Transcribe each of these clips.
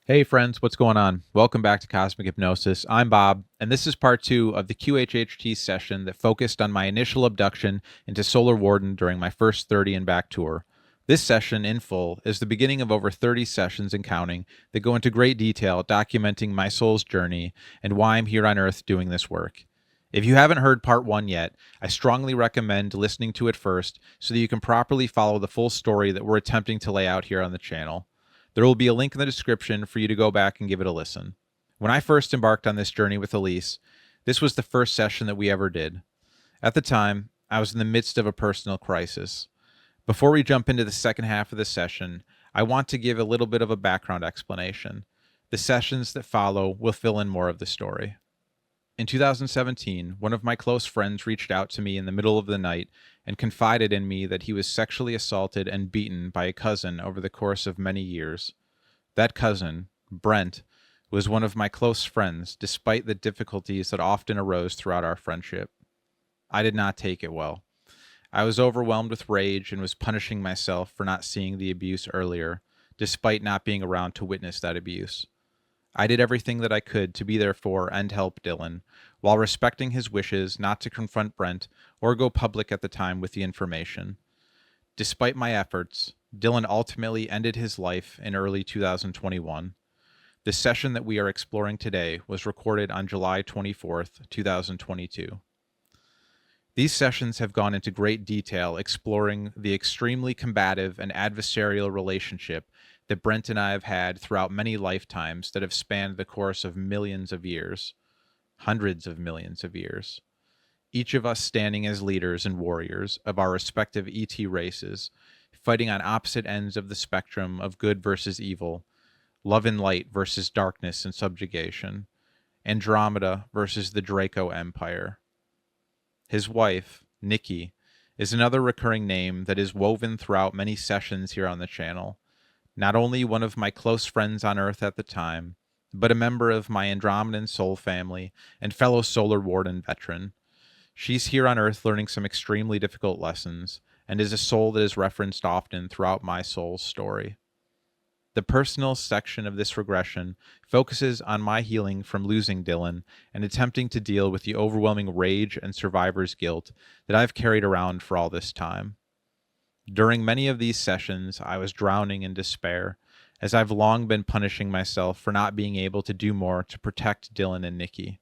Hey friends, what's going on? Welcome back to Cosmic Hypnosis. I'm Bob, and this is part 2 of the QHHT session that focused on my initial abduction into Solar Warden during my first 30 and back tour. This session, in full, is the beginning of over 30 sessions and counting that go into great detail documenting my soul's journey and why I'm here on Earth doing this work. If you haven't heard part 1 yet, I strongly recommend listening to it first so that you can properly follow the full story that we're attempting to lay out here on the channel. There will be a link in the description for you to go back and give it a listen. When I first embarked on this journey with Alysse, this was the first session that we ever did. At the time, I was in the midst of a personal crisis. Before we jump into the second half of the session, I want to give a little bit of a background explanation. The sessions that follow will fill in more of the story. In 2017, one of my close friends reached out to me in the middle of the night and confided in me that he was sexually assaulted and beaten by a cousin over the course of many years. That cousin, Brent, was one of my close friends despite the difficulties that often arose throughout our friendship. I did not take it well. I was overwhelmed with rage and was punishing myself for not seeing the abuse earlier, despite not being around to witness that abuse. I did everything that I could to be there for and help Dylan, while respecting his wishes not to confront Brent or go public at the time with the information. Despite my efforts, Dylan ultimately ended his life in early 2021. The session that we are exploring today was recorded on July 24th, 2022. These sessions have gone into great detail exploring the extremely combative and adversarial relationship that Brent and I have had throughout many lifetimes that have spanned the course of millions of years, hundreds of millions of years. Each of us standing as leaders and warriors of our respective ET races, fighting on opposite ends of the spectrum of good versus evil, love and light versus darkness and subjugation, Andromeda versus the Draco Empire. His wife, Nikki, is another recurring name that is woven throughout many sessions here on the channel. Not only one of my close friends on Earth at the time, but a member of my Andromedan soul family and fellow Solar Warden veteran. She's here on Earth learning some extremely difficult lessons, and is a soul that is referenced often throughout my soul's story. The personal section of this regression focuses on my healing from losing Dylan and attempting to deal with the overwhelming rage and survivor's guilt that I've carried around for all this time. During many of these sessions, I was drowning in despair, as I've long been punishing myself for not being able to do more to protect Dylan and Nikki.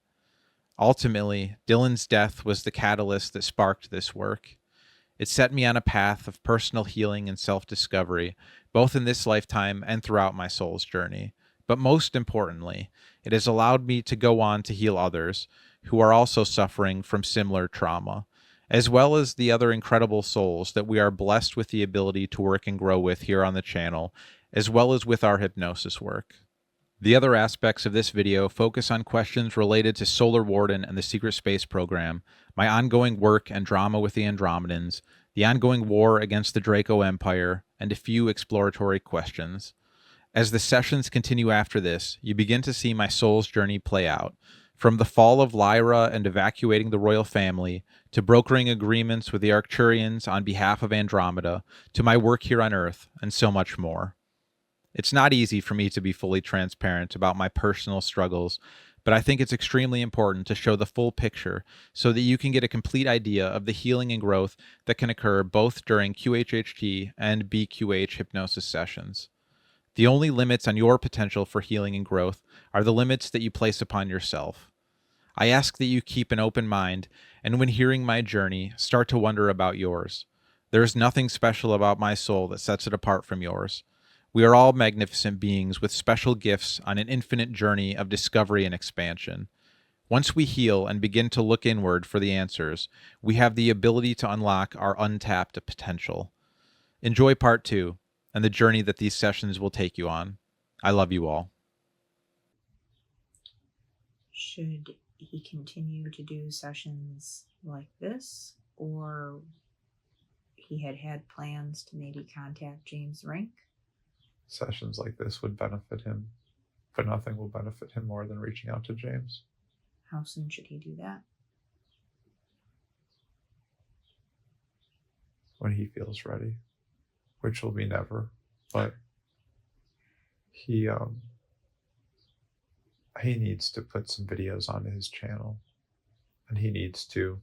Ultimately, Dylan's death was the catalyst that sparked this work. It set me on a path of personal healing and self-discovery, both in this lifetime and throughout my soul's journey. But most importantly, it has allowed me to go on to heal others who are also suffering from similar trauma, as well as the other incredible souls that we are blessed with the ability to work and grow with here on the channel, as well as with our hypnosis work. The other aspects of this video focus on questions related to Solar Warden and the Secret Space Program, my ongoing work and drama with the Andromedans, the ongoing war against the Draco Empire, and a few exploratory questions. As the sessions continue after this, you begin to see my soul's journey play out, from the fall of Lyra and evacuating the royal family, to brokering agreements with the Arcturians on behalf of Andromeda, to my work here on Earth, and so much more. It's not easy for me to be fully transparent about my personal struggles, but I think it's extremely important to show the full picture so that you can get a complete idea of the healing and growth that can occur both during QHHT and BQH hypnosis sessions. The only limits on your potential for healing and growth are the limits that you place upon yourself. I ask that you keep an open mind, and when hearing my journey, start to wonder about yours. There is nothing special about my soul that sets it apart from yours. We are all magnificent beings with special gifts on an infinite journey of discovery and expansion. Once we heal and begin to look inward for the answers, we have the ability to unlock our untapped potential. Enjoy part 2 and the journey that these sessions will take you on. I love you all. Should he continue to do sessions like this, or he had plans to maybe contact James Rink? Sessions like this would benefit him, but nothing will benefit him more than reaching out to James. How soon should he do that? When he feels ready, which will be never. But he he needs to put some videos on his channel, and he needs to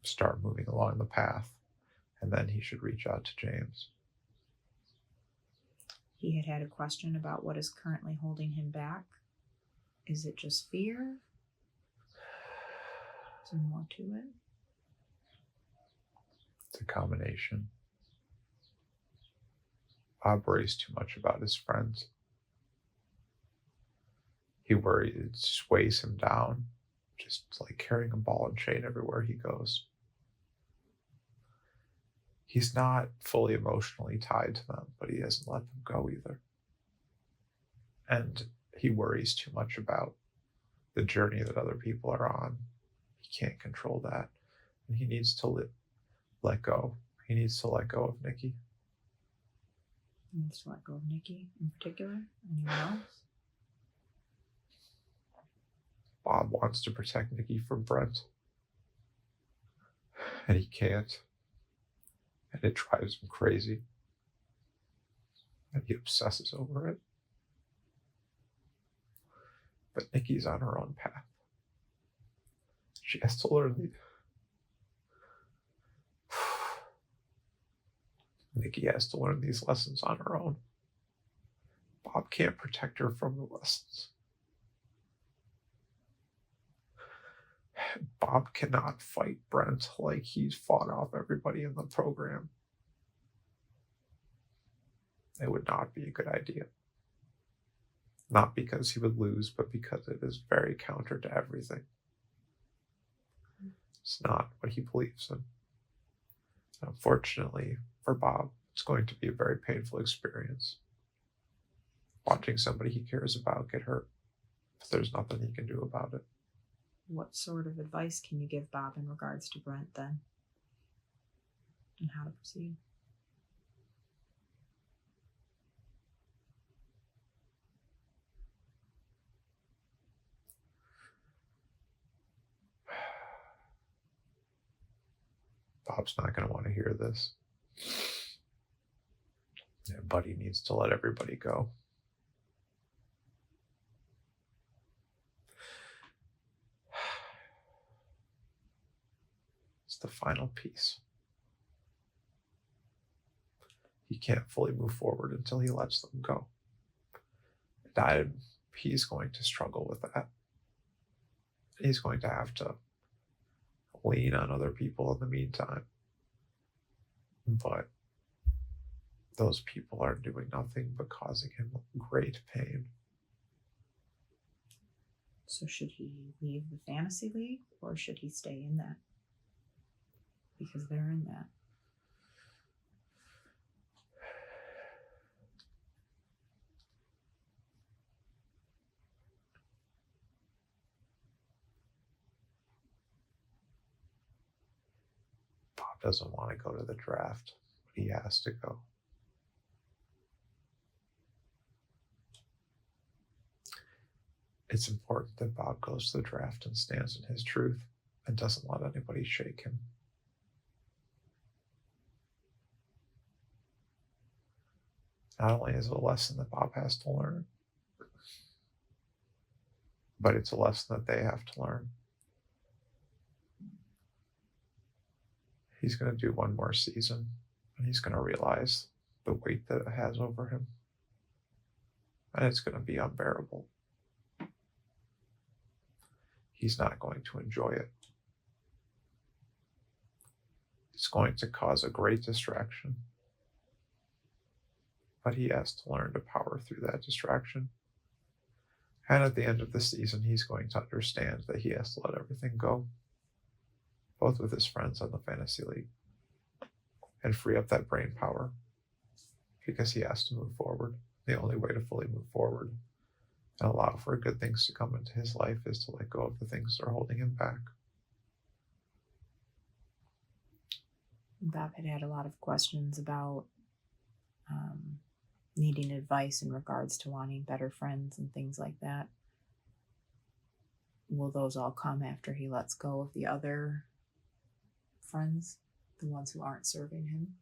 start moving along the path, and then he should reach out to James. He had a question about what is currently holding him back. Is it just fear? Is there more to it? It's a combination. Bob worries too much about his friends. He worries, it just weighs him down, just like carrying a ball and chain everywhere he goes. He's not fully emotionally tied to them, but he doesn't let them go either. And he worries too much about the journey that other people are on. He can't control that. And he needs to let go. He needs to let go of Nikki. He needs to let go of Nikki in particular? Anyone else? Bob wants to protect Nikki from Brent. And he can't. And it drives him crazy. And he obsesses over it. But Nikki's on her own path. She has to learn Nikki has to learn these lessons on her own. Bob can't protect her from the lessons. Bob cannot fight Brent like he's fought off everybody in the program. It would not be a good idea. Not because he would lose, but because it is very counter to everything. It's not what he believes in. Unfortunately for Bob, it's going to be a very painful experience. Watching somebody he cares about get hurt, but there's nothing he can do about it. What sort of advice can you give Bob in regards to Brent then? And how to proceed? Bob's not going to want to hear this. Yeah, Buddy needs to let everybody go. It's the final piece. He can't fully move forward until he lets them go. And he's going to struggle with that. He's going to have to lean on other people in the meantime. But those people are doing nothing but causing him great pain. So should he leave the fantasy league or should he stay in that? Because they're in that. Bob doesn't want to go to the draft, but he has to go. It's important that Bob goes to the draft and stands in his truth and doesn't let anybody shake him. Not only is it a lesson that Bob has to learn, but it's a lesson that they have to learn. He's going to do one more season, and he's going to realize the weight that it has over him. And it's going to be unbearable. He's not going to enjoy it. It's going to cause a great distraction. But he has to learn to power through that distraction. And at the end of the season, he's going to understand that he has to let everything go, both with his friends on the fantasy league, and free up that brain power, because he has to move forward. The only way to fully move forward and allow for good things to come into his life is to let go of the things that are holding him back. Bob had a lot of questions about needing advice in regards to wanting better friends and things like that. Will those all come after he lets go of the other friends, the ones who aren't serving him?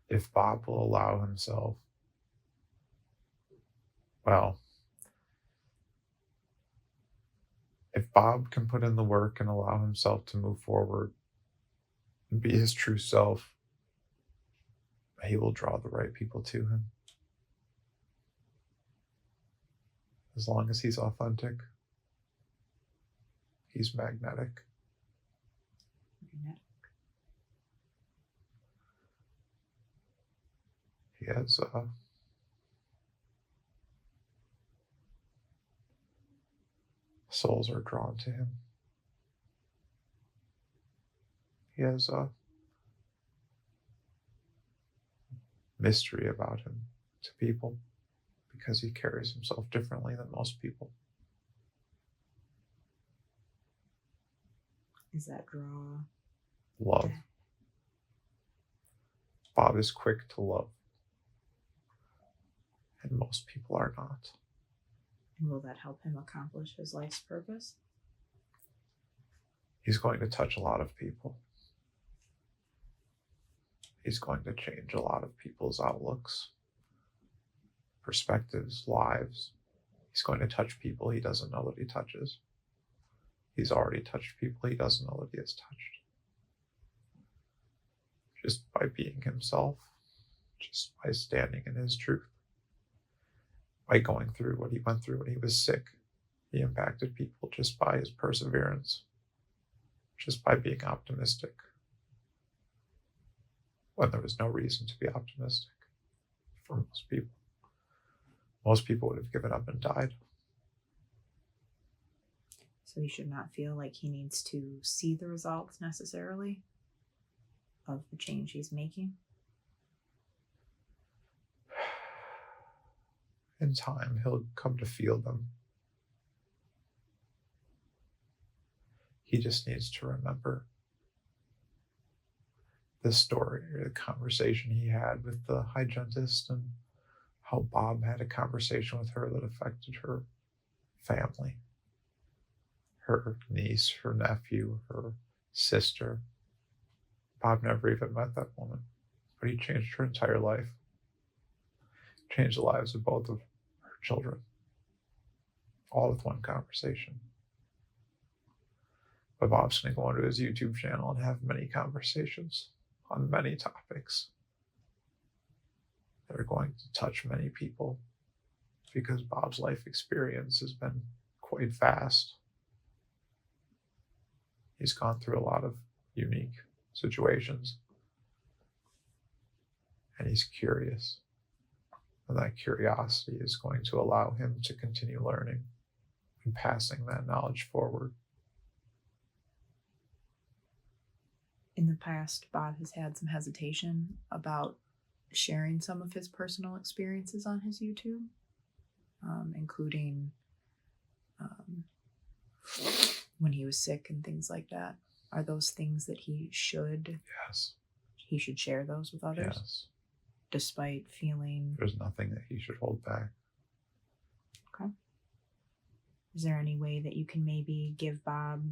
if Bob will allow himself, well, if Bob can put in the work and allow himself to move forward and be his true self, he will draw the right people to him. As long as he's authentic, he's magnetic. He has souls are drawn to him. He has a mystery about him to people because he carries himself differently than most people. Is that draw? Love. Bob is quick to love, and most people are not. And will that help him accomplish his life's purpose? He's going to touch a lot of people. He's going to change a lot of people's outlooks, perspectives, lives. He's going to touch people he doesn't know that he touches. He's already touched people he doesn't know that he has touched. Just by being himself, just by standing in his truth, by going through what he went through when he was sick. He impacted people just by his perseverance, just by being optimistic when there was no reason to be optimistic for most people. Most people would have given up and died. So he should not feel like he needs to see the results necessarily of the change he's making. In time, he'll come to feel them. He just needs to remember the story or the conversation he had with the hygienist and how Bob had a conversation with her that affected her family, her niece, her nephew, her sister. Bob never even met that woman, but he changed her entire life, changed the lives of both of her children, all with one conversation. But Bob's going to go onto his YouTube channel and have many conversations on many topics that are going to touch many people because Bob's life experience has been quite vast. He's gone through a lot of unique situations, and he's curious. And that curiosity is going to allow him to continue learning and passing that knowledge forward. In the past, Bob has had some hesitation about sharing some of his personal experiences on his YouTube, including when he was sick and things like that. Are those things that he should? Yes. He should share those with others? Yes. Despite feeling... There's nothing that he should hold back. Okay. Is there any way that you can maybe give Bob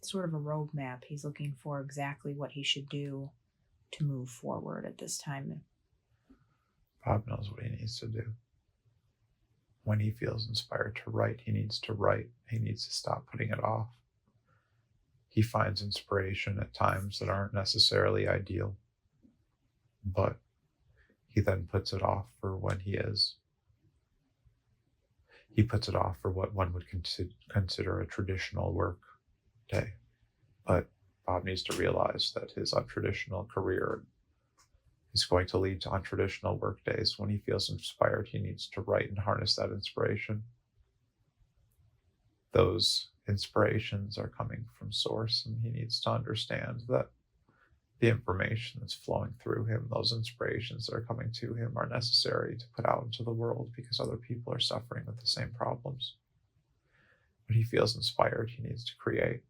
sort of a roadmap? He's looking for exactly what he should do to move forward at this time. Bob knows what he needs to do. When he feels inspired to write, he needs to write. He needs to stop putting it off. He finds inspiration at times that aren't necessarily ideal, but he then puts it off for when he is. He puts it off for what one would consider a traditional work day. But Bob needs to realize that his untraditional career is going to lead to untraditional work days. When he feels inspired, he needs to write and harness that inspiration. Those inspirations are coming from source, and he needs to understand that the information that's flowing through him, those inspirations that are coming to him, are necessary to put out into the world because other people are suffering with the same problems. When he feels inspired, he needs to create.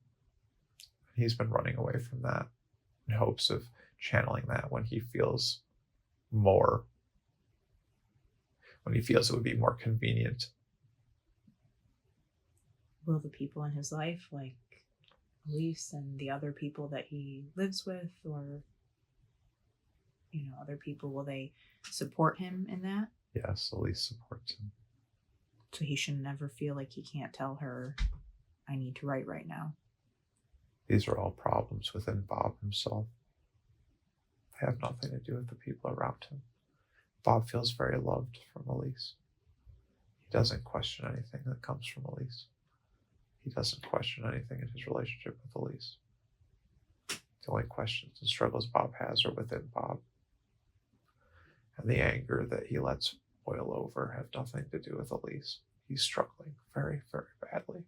He's been running away from that in hopes of channeling that when he feels it would be more convenient. Will the people in his life, like Alysse and the other people that he lives with, or, other people, will they support him in that? Yes, Alysse supports him. So he should never feel like he can't tell her, I need to write right now. These are all problems within Bob himself. They have nothing to do with the people around him. Bob feels very loved from Alysse. He doesn't question anything that comes from Alysse. He doesn't question anything in his relationship with Alysse. The only questions and struggles Bob has are within Bob. And the anger that he lets boil over have nothing to do with Alysse. He's struggling very, very badly.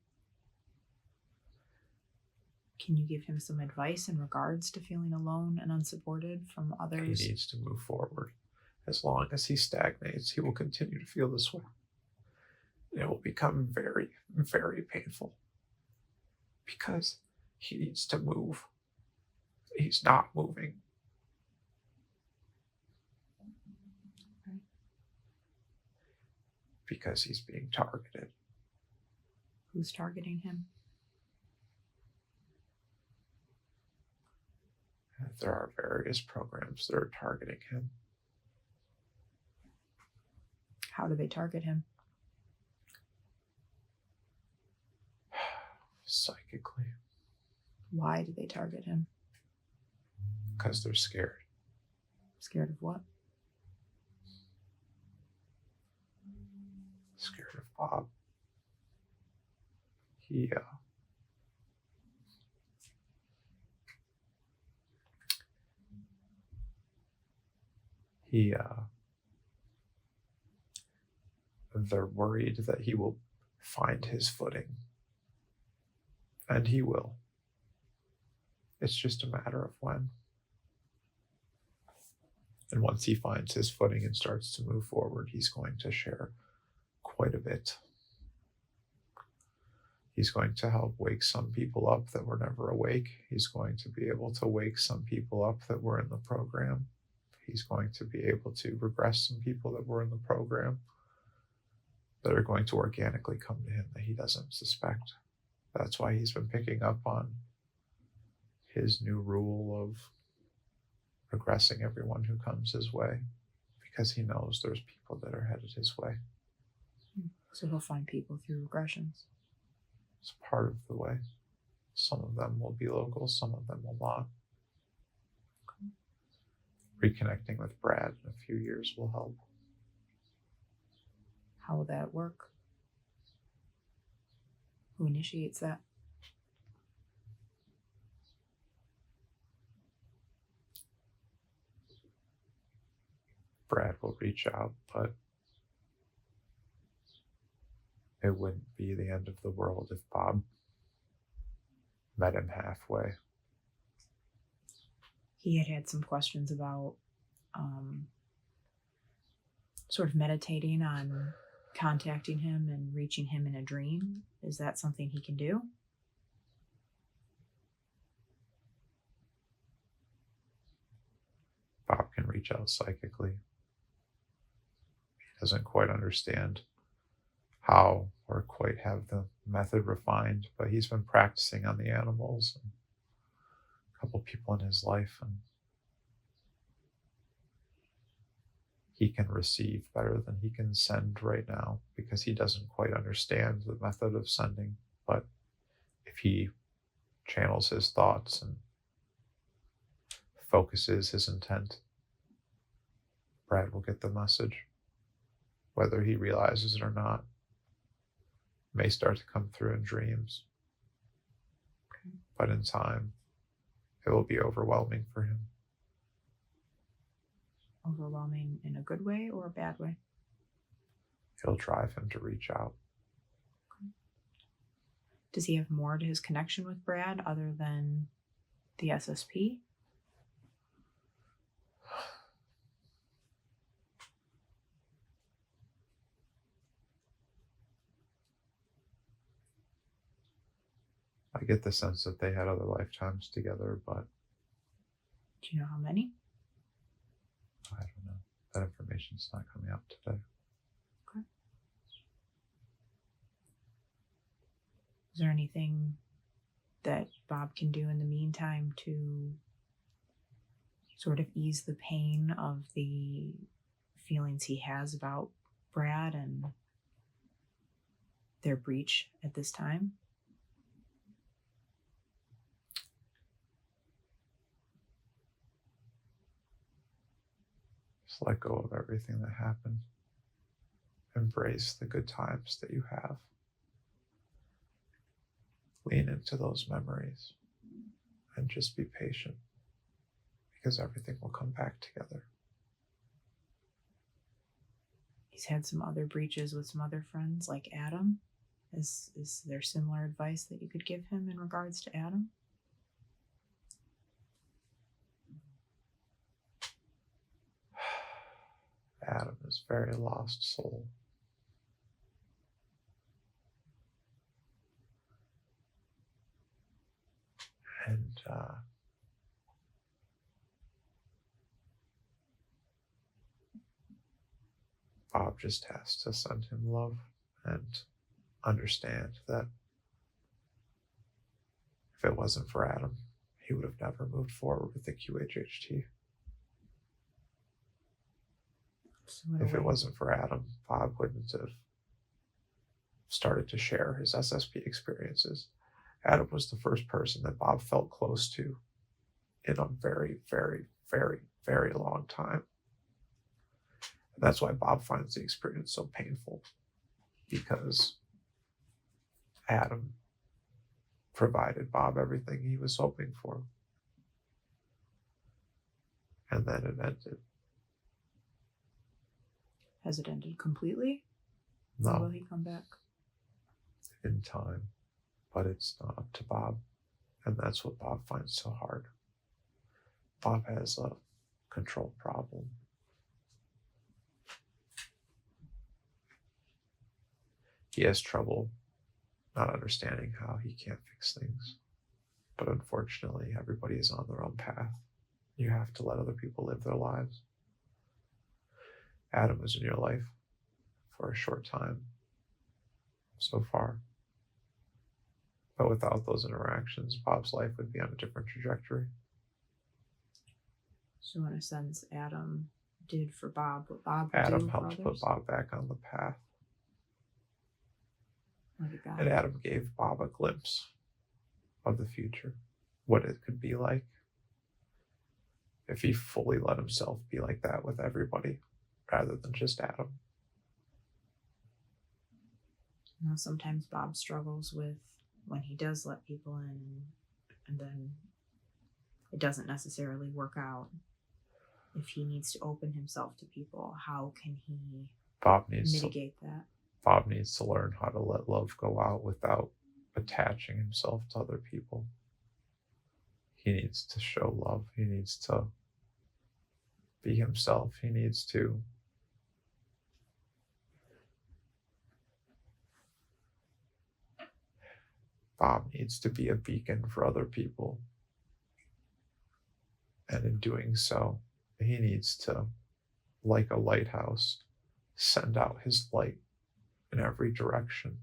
Can you give him some advice in regards to feeling alone and unsupported from others? He needs to move forward. As long as he stagnates, he will continue to feel this way. It will become very, very painful because he needs to move. He's not moving. Okay. Because he's being targeted. Who's targeting him? There are various programs that are targeting him. How do they target him? Psychically. Why do they target him? Because they're scared. Scared of what? Scared of Bob. He they're worried that he will find his footing. And he will. It's just a matter of when. And once he finds his footing and starts to move forward, he's going to share quite a bit. He's going to help wake some people up that were never awake. He's going to be able to wake some people up that were in the program. He's going to be able to regress some people that were in the program that are going to organically come to him that he doesn't suspect. That's why he's been picking up on his new rule of regressing everyone who comes his way, because he knows there's people that are headed his way. So he'll find people through regressions. It's part of the way. Some of them will be local, some of them will not. Reconnecting with Brad in a few years will help. How will that work? Who initiates that? Brad will reach out, but it wouldn't be the end of the world if Bob met him halfway. He had some questions about sort of meditating on contacting him and reaching him in a dream. Is that something he can do? Bob can reach out psychically. He doesn't quite understand how or quite have the method refined, but he's been practicing on the animals and a couple people in his life, and he can receive better than he can send right now because he doesn't quite understand the method of sending. But if he channels his thoughts and focuses his intent, Brad will get the message, whether he realizes it or not. It may start to come through in dreams, but in time, it will be overwhelming for him. Overwhelming in a good way or a bad way? It'll drive him to reach out. Does he have more to his connection with Brad other than the SSP? I get the sense that they had other lifetimes together, but Do you know how many? I don't know. That information's not coming out today. Okay. Is there anything that Bob can do in the meantime to sort of ease the pain of the feelings he has about Brad and their breach at this time? Just let go of everything that happened. Embrace the good times that you have. Lean into those memories and just be patient, because everything will come back together. He's had some other breaches with some other friends, like Adam. Is there similar advice that you could give him in regards to Adam? Adam is a very lost soul. And Bob just has to send him love and understand that if it wasn't for Adam, he would have never moved forward with the QHHT. If it wasn't for Adam, Bob wouldn't have started to share his SSP experiences. Adam was the first person that Bob felt close to in a very, very, very, very long time. And that's why Bob finds the experience so painful, because Adam provided Bob everything he was hoping for. And then it ended. Has it ended completely? No. Or will he come back? In time. But it's not up to Bob. And that's what Bob finds so hard. Bob has a control problem. He has trouble not understanding how he can't fix things. But unfortunately, everybody is on their own path. You have to let other people live their lives. Adam was in your life for a short time so far. But without those interactions, Bob's life would be on a different trajectory. So in a sense, Adam did for Bob what Bob would Adam do for helped others? put Bob back on the path. Look at that. And Adam gave Bob a glimpse of the future, what it could be like if he fully let himself be like that with everybody, rather than just Adam. You know, sometimes Bob struggles with when he does let people in and then it doesn't necessarily work out. If he needs to open himself to people, how can he mitigate that? Bob needs to learn how to let love go out without attaching himself to other people. He needs to show love. He needs to be himself. He needs to Bob needs to be a beacon for other people. And in doing so, he needs to, like a lighthouse, send out his light in every direction.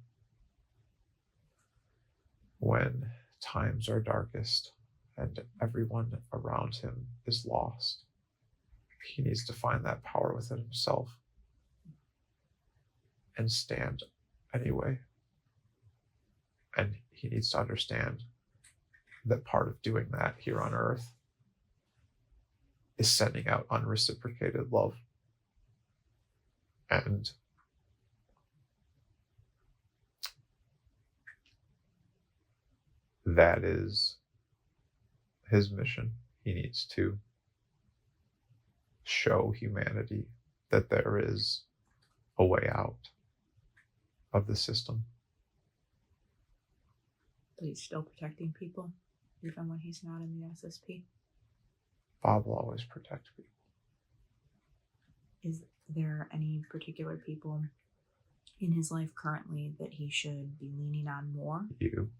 When times are darkest and everyone around him is lost, he needs to find that power within himself and stand anyway. And he needs to understand that part of doing that here on Earth is sending out unreciprocated love. And that is his mission. He needs to show humanity that there is a way out of the system. But he's still protecting people, even when he's not in the SSP. Bob will always protect people. Is there any particular people in his life currently that he should be leaning on more? You.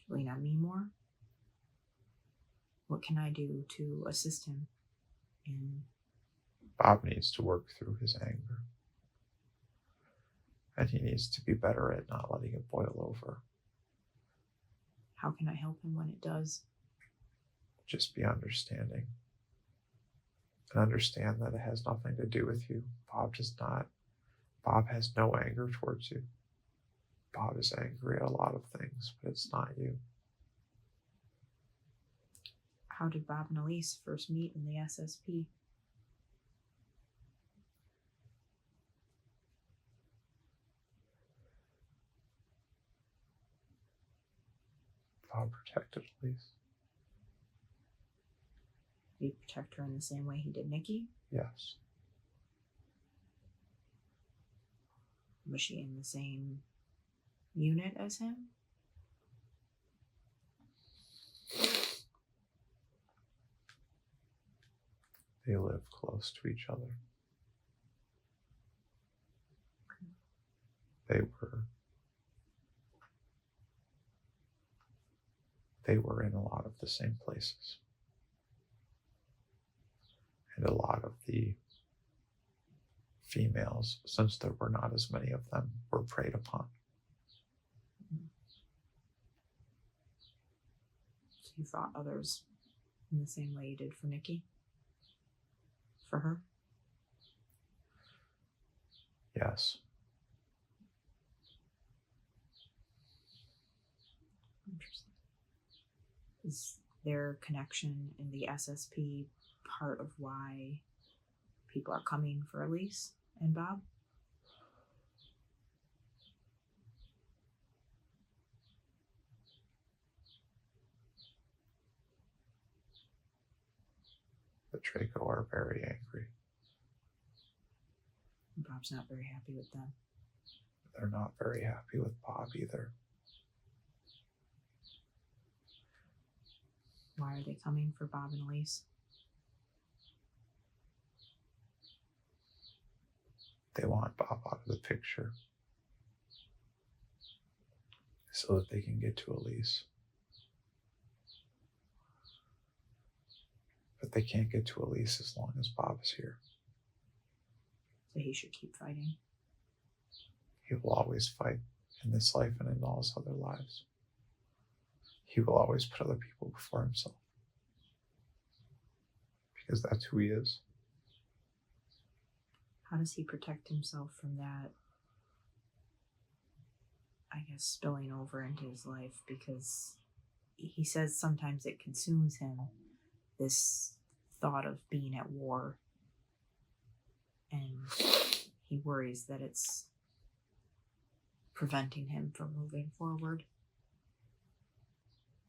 Lean on me more? What can I do to assist him in? Bob needs to work through his anger. And he needs to be better at not letting it boil over. How can I help him when it does? just be understanding. And understand that it has nothing to do with you. Bob does not. Bob has no anger towards you. Bob is angry at a lot of things, but it's not you. How did Bob and Alysse first meet in the SSP? Bob protected Alysse. Did he protect her in the same way he did Nikki? Yes. Was she in the same unit as him? They live close to each other. They were in a lot of the same places. And a lot of the females, since there were not as many of them, were preyed upon. So you fought others in the same way you did for Nikki? For her? Yes. Interesting. Is their connection in the SSP part of why people are coming for Alysse and Bob? The Draco are very angry. Bob's not very happy with them. They're not very happy with Bob either. Why are they coming for Bob and Alysse? They want Bob out of the picture so that they can get to Alysse. But they can't get to Alysse as long as Bob is here. So he should keep fighting. He will always fight in this life and in all his other lives. He will always put other people before himself. Because that's who he is. How does he protect himself from that, I guess, spilling over into his life? Because he says sometimes it consumes him, this thought of being at war. And he worries that it's preventing him from moving forward.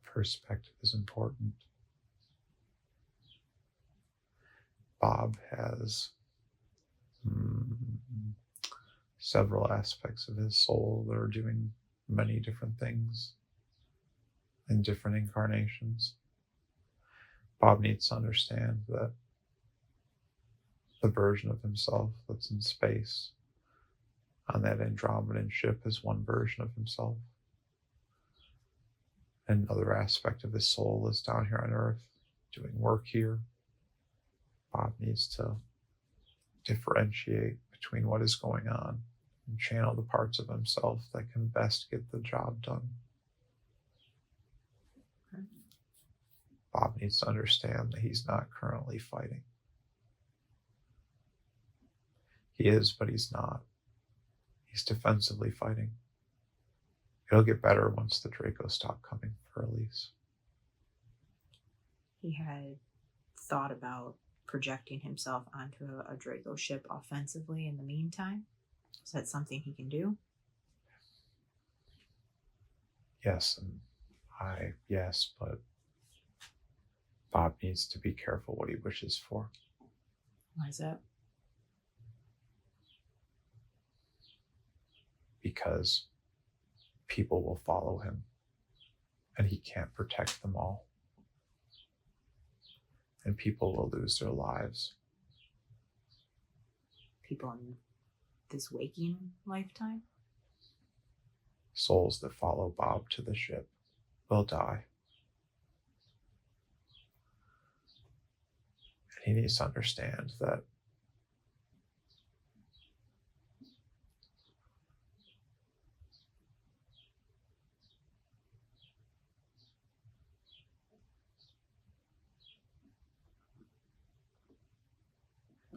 Perspective is important. Bob has several aspects of his soul that are doing many different things in different incarnations. Bob needs to understand that the version of himself that's in space on that Andromedan ship is one version of himself. Another aspect of his soul is down here on Earth, doing work here. Bob needs to differentiate between what is going on and channel the parts of himself that can best get the job done. Okay. Bob needs to understand that he's not currently fighting. He is, but he's not. He's defensively fighting. It'll get better once the Draco stop coming for Alysse. He had thought about projecting himself onto a Draco ship offensively in the meantime. Is that something he can do? Yes, yes, but Bob needs to be careful what he wishes for. Why is that? Because people will follow him and he can't protect them all. And people will lose their lives. People in this waking lifetime? Souls that follow Bob to the ship will die. And he needs to understand that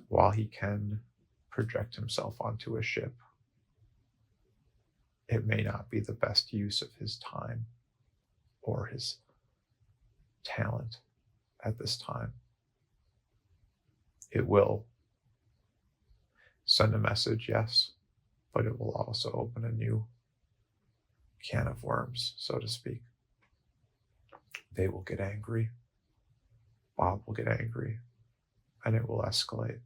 while he can project himself onto a ship, it may not be the best use of his time or his talent at this time. It will send a message, yes, but it will also open a new can of worms, so to speak. They will get angry. Bob will get angry, and it will escalate.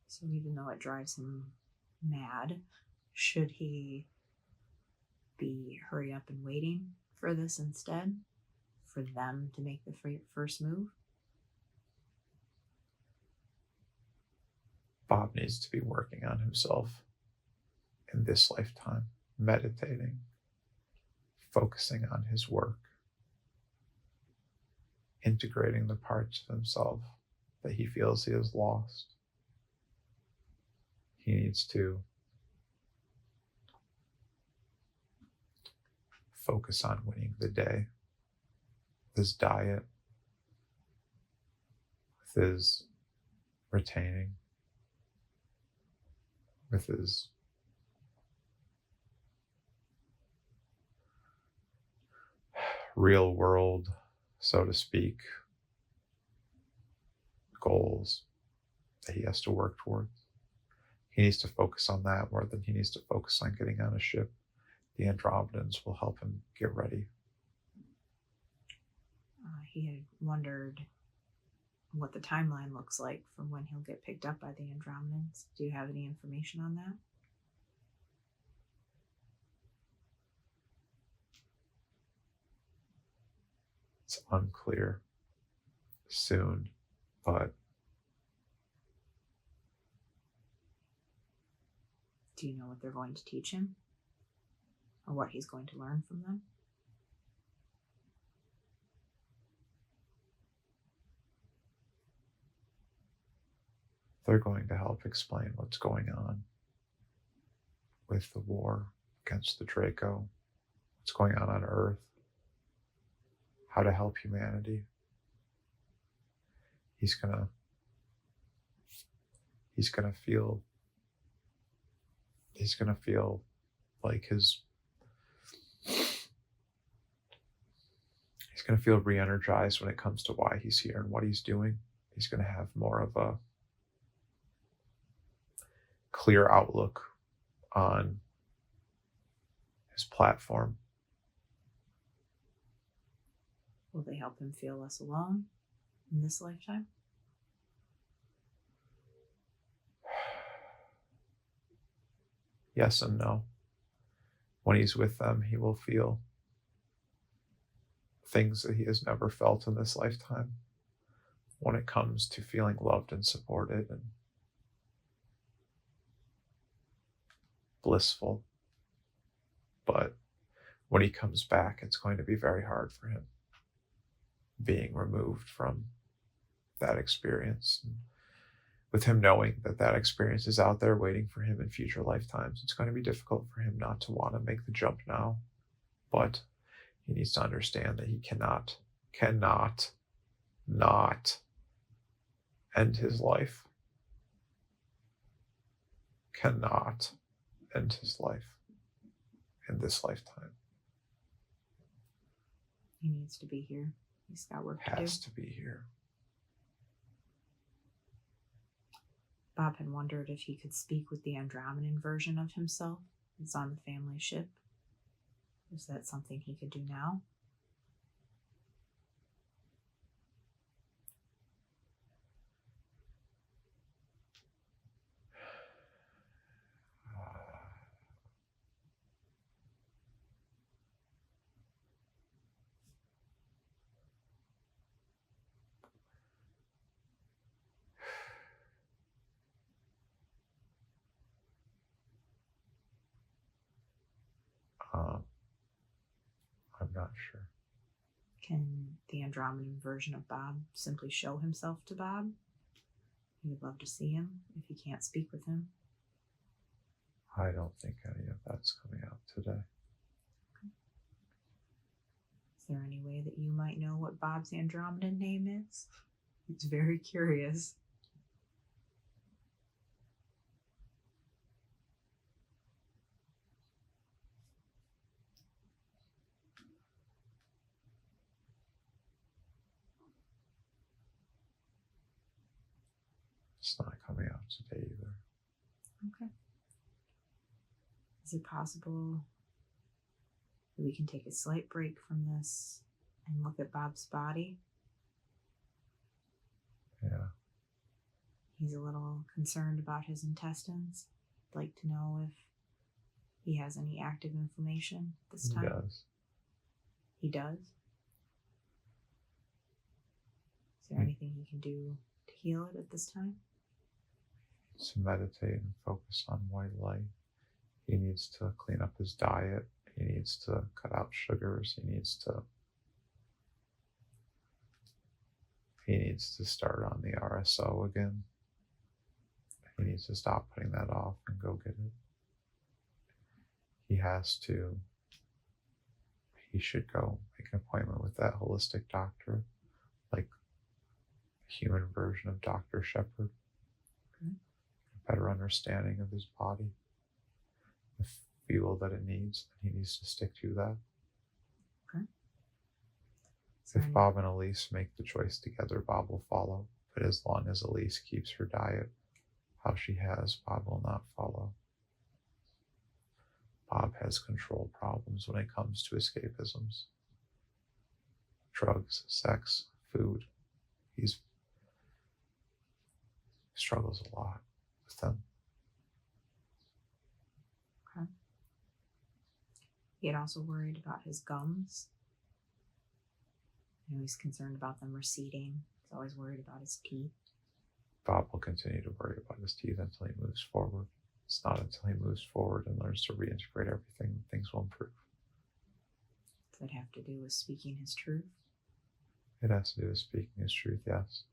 So even though it drives him mad, should he be hurry up and waiting for this instead? For them to make the first move? Bob needs to be working on himself in this lifetime, meditating, focusing on his work, integrating the parts of himself that he feels he has lost. He needs to focus on winning the day with his diet, with his retaining, with his real world, so to speak, goals that he has to work towards. He needs to focus on that more than he needs to focus on getting on a ship. The Andromedans will help him get ready. He had wondered what the timeline looks like for when he'll get picked up by the Andromedans. Do you have any information on that? It's unclear. Soon, but do you know what they're going to teach him? Or what he's going to learn from them? they're going to help explain what's going on with the war against the Draco, what's going on Earth, how to help humanity. He's gonna feel like he's gonna feel re-energized when it comes to why he's here and what he's doing. He's gonna have more of a clear outlook on his platform. Will they help him feel less alone in this lifetime? Yes and no. When he's with them, he will feel things that he has never felt in this lifetime when it comes to feeling loved and supported and blissful. But when he comes back, it's going to be very hard for him, being removed from that experience. And with him knowing that that experience is out there waiting for him in future lifetimes, it's going to be difficult for him not to want to make the jump now. But he needs to understand that he cannot not end his life. Cannot end his life in this lifetime. He needs to be here. He's got work to do. Has to be here. Bob had wondered if he could speak with the Andromedan version of himself that's on the family ship. Is that something he could do now? I'm not sure. Can the Andromedan version of Bob simply show himself to Bob? He would love to see him if he can't speak with him. I don't think any of that's coming out today. Okay. Is there any way that you might know what Bob's Andromedan name is? He's very curious. coming out today either. Okay. Is it possible that we can take a slight break from this and look at Bob's body? Yeah. He's a little concerned about his intestines. I'd like to know if he has any active inflammation this time. He does. He does? Is there anything he can do to heal it at this time? To meditate and focus on white light. He needs to clean up his diet. He needs to cut out sugars. He needs to start on the RSO again. He needs to stop putting that off and go get it. He should go make an appointment with that holistic doctor, like the human version of Dr. Shepherd. Okay. A better understanding of his body, the fuel that it needs, and he needs to stick to that. Okay. If Bob and Alysse make the choice together, Bob will follow. But as long as Alysse keeps her diet how she has, Bob will not follow. Bob has control problems when it comes to escapisms. Drugs, sex, food. He struggles a lot with them. Okay. He had also worried about his gums. He's concerned about them receding. He's always worried about his teeth. Bob will continue to worry about his teeth until he moves forward. It's not until he moves forward and learns to reintegrate everything that things will improve. Does that have to do with speaking his truth? It has to do with speaking his truth, yes.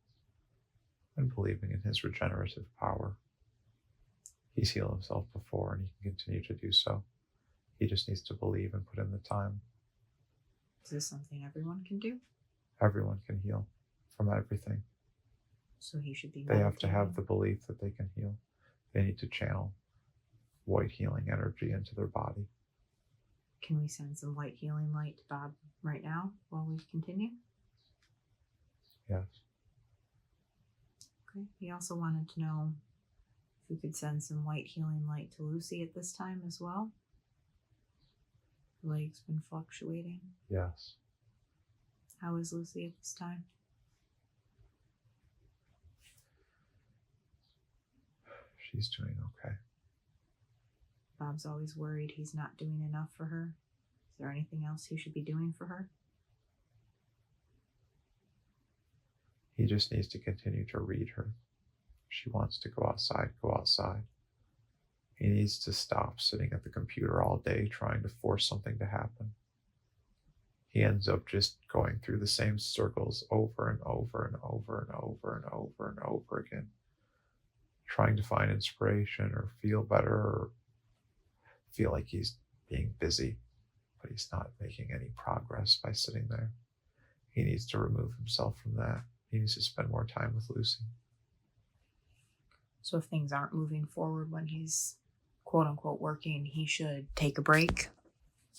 And believing in his regenerative power. He's healed himself before and he can continue to do so. He just needs to believe and put in the time. Is this something everyone can do? Everyone can heal from everything. So he should be They have to meditating. have the belief that they can heal. They need to channel white healing energy into their body. Can we send some white healing light to Bob right now while we continue? Yes. Okay. He also wanted to know if we could send some white healing light to Lucy at this time as well. Her leg's been fluctuating. Yes. How is Lucy at this time? She's doing okay. Bob's always worried he's not doing enough for her. Is there anything else he should be doing for her? He just needs to continue to read her. If she wants to go outside, go outside. He needs to stop sitting at the computer all day trying to force something to happen. He ends up just going through the same circles over and over and over and over and over and over again, trying to find inspiration or feel better or feel like he's being busy, but he's not making any progress by sitting there. He needs to remove himself from that. He needs to spend more time with Lucy. So if things aren't moving forward when he's quote unquote working, he should take a break?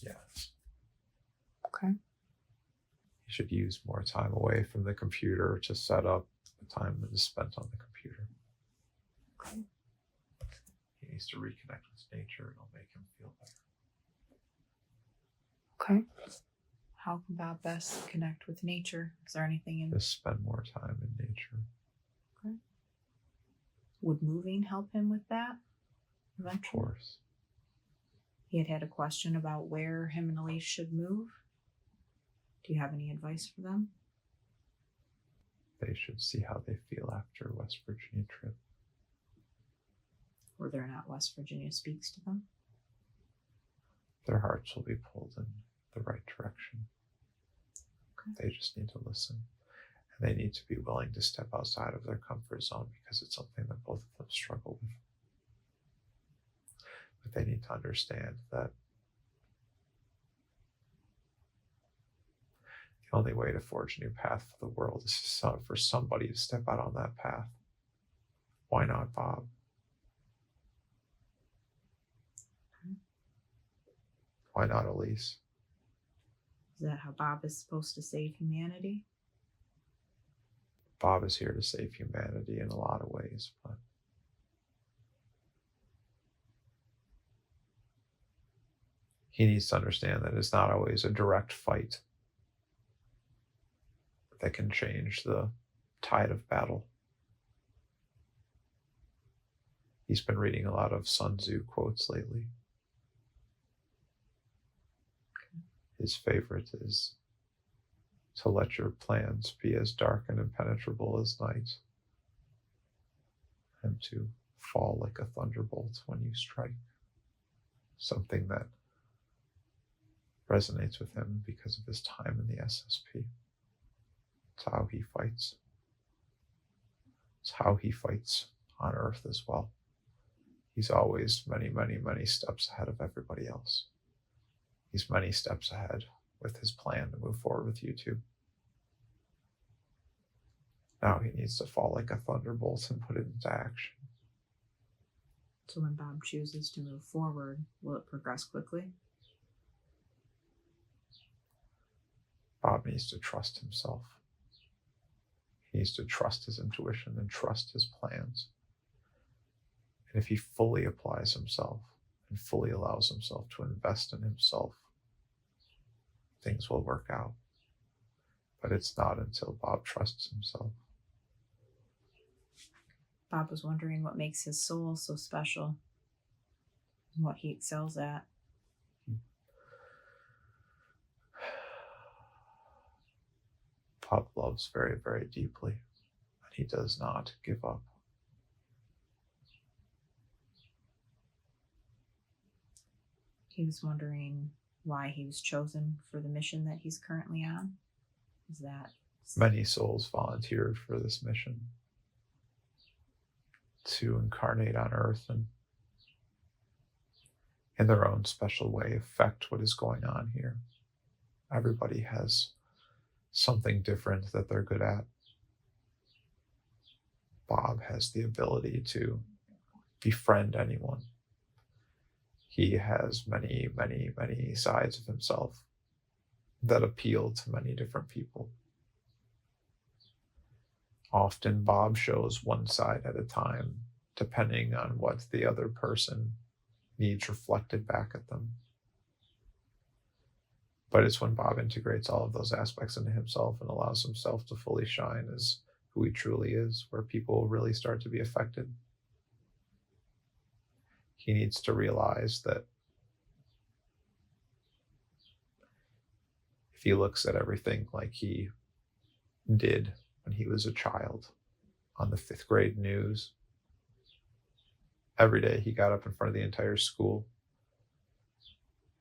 Yes. Okay. He should use more time away from the computer to set up the time that is spent on the computer. Okay. He needs to reconnect with nature. It'll make him feel Okay. better. How can Bob best connect with nature? Is there anything in... Just spend more time in nature. Okay. Would moving help him with that? Of Eventually? course. He had a question about where him and Alysse should move. Do you have any advice for them? They should see how they feel after West Virginia trip. Whether or not West Virginia speaks to them? Their hearts will be pulled in the right direction. Okay. They just need to listen. And they need to be willing to step outside of their comfort zone because it's something that both of them struggle with. But they need to understand that the only way to forge a new path for the world is for somebody to step out on that path. Why not Bob? Okay. Why not Alysse? Is that how Bob is supposed to save humanity? Bob is here to save humanity in a lot of ways, but He needs to understand that it's not always a direct fight that can change the tide of battle. He's been reading a lot of Sun Tzu quotes lately. His favorite is to let your plans be as dark and impenetrable as night, and to fall like a thunderbolt when you strike. Something that resonates with him because of his time in the SSP. It's how he fights. It's how he fights on Earth as well. He's always many, many, many steps ahead of everybody else. He's many steps ahead with his plan to move forward with YouTube. Now he needs to fall like a thunderbolt and put it into action. So when Bob chooses to move forward, will it progress quickly? Bob needs to trust himself. He needs to trust his intuition and trust his plans. And if he fully applies himself and fully allows himself to invest in himself, things will work out. But it's not until Bob trusts himself. Bob was wondering what makes his soul so special and what he excels at. Bob loves very, very deeply, and he does not give up. He was wondering why he was chosen for the mission that he's currently on. Is that many souls volunteered for this mission to incarnate on Earth and in their own special way affect what is going on here. Everybody has something different that they're good at. Bob has the ability to befriend anyone. He has many, many, many sides of himself that appeal to many different people. Often Bob shows one side at a time, depending on what the other person needs reflected back at them. But it's when Bob integrates all of those aspects into himself and allows himself to fully shine as who he truly is, where people really start to be affected. He needs to realize that if he looks at everything like he did when he was a child on the 5th grade news, every day he got up in front of the entire school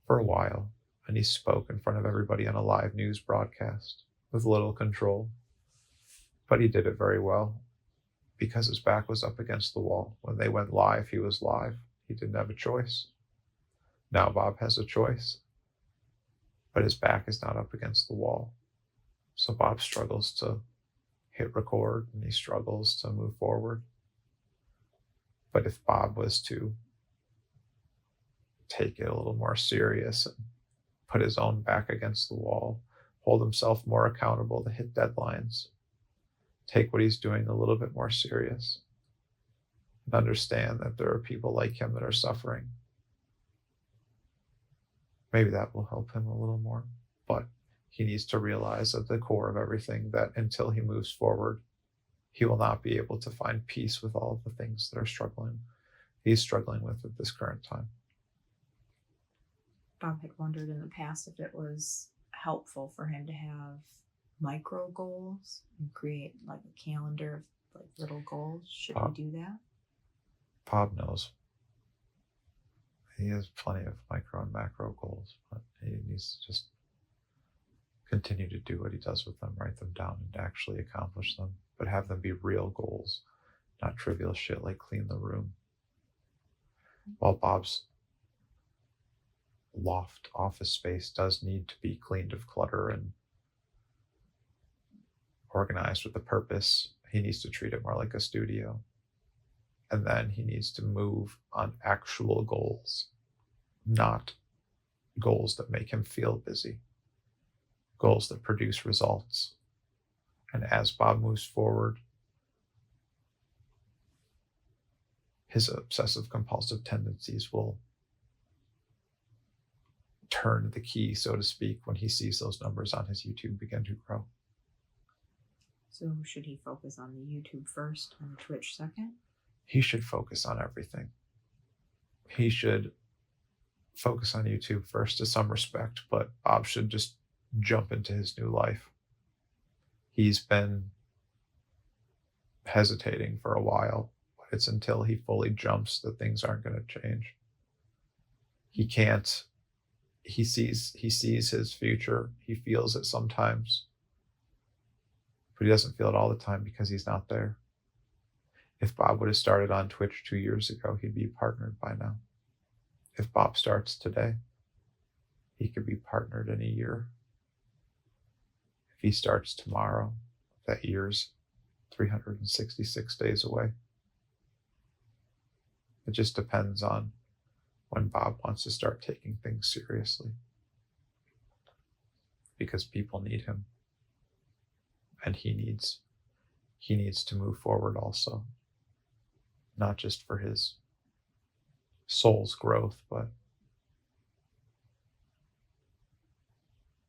for a while, and he spoke in front of everybody on a live news broadcast with little control. But he did it very well because his back was up against the wall. When they went live, he was live. He didn't have a choice. Now Bob has a choice, but his back is not up against the wall. So Bob struggles to hit record and he struggles to move forward. But if Bob was to take it a little more serious and put his own back against the wall, hold himself more accountable to hit deadlines, take what he's doing a little bit more serious, and understand that there are people like him that are suffering, maybe that will help him a little more. But he needs to realize at the core of everything that until he moves forward, he will not be able to find peace with all of the things that he's struggling with at this current time. Bob had wondered in the past if it was helpful for him to have micro goals and create like a calendar of like little goals. Should he do that? Bob knows. He has plenty of micro and macro goals, but he needs to just continue to do what he does with them, write them down and actually accomplish them, but have them be real goals, not trivial shit like clean the room. While Bob's loft office space does need to be cleaned of clutter and organized with a purpose, he needs to treat it more like a studio. And then he needs to move on actual goals, not goals that make him feel busy, goals that produce results. And as Bob moves forward, his obsessive compulsive tendencies will turn the key, so to speak, when he sees those numbers on his YouTube begin to grow. So should he focus on the YouTube first and Twitch second? He should focus on everything. He should focus on YouTube first to some respect, but Bob should just jump into his new life. He's been hesitating for a while, but it's until he fully jumps that things aren't going to change. He can't. He sees his future. He feels it sometimes, but he doesn't feel it all the time because he's not there. If Bob would have started on Twitch 2 years ago, he'd be partnered by now. If Bob starts today, he could be partnered in a year. If he starts tomorrow, that year's 366 days away. It just depends on when Bob wants to start taking things seriously. Because people need him. And he needs to move forward also. Not just for his soul's growth, but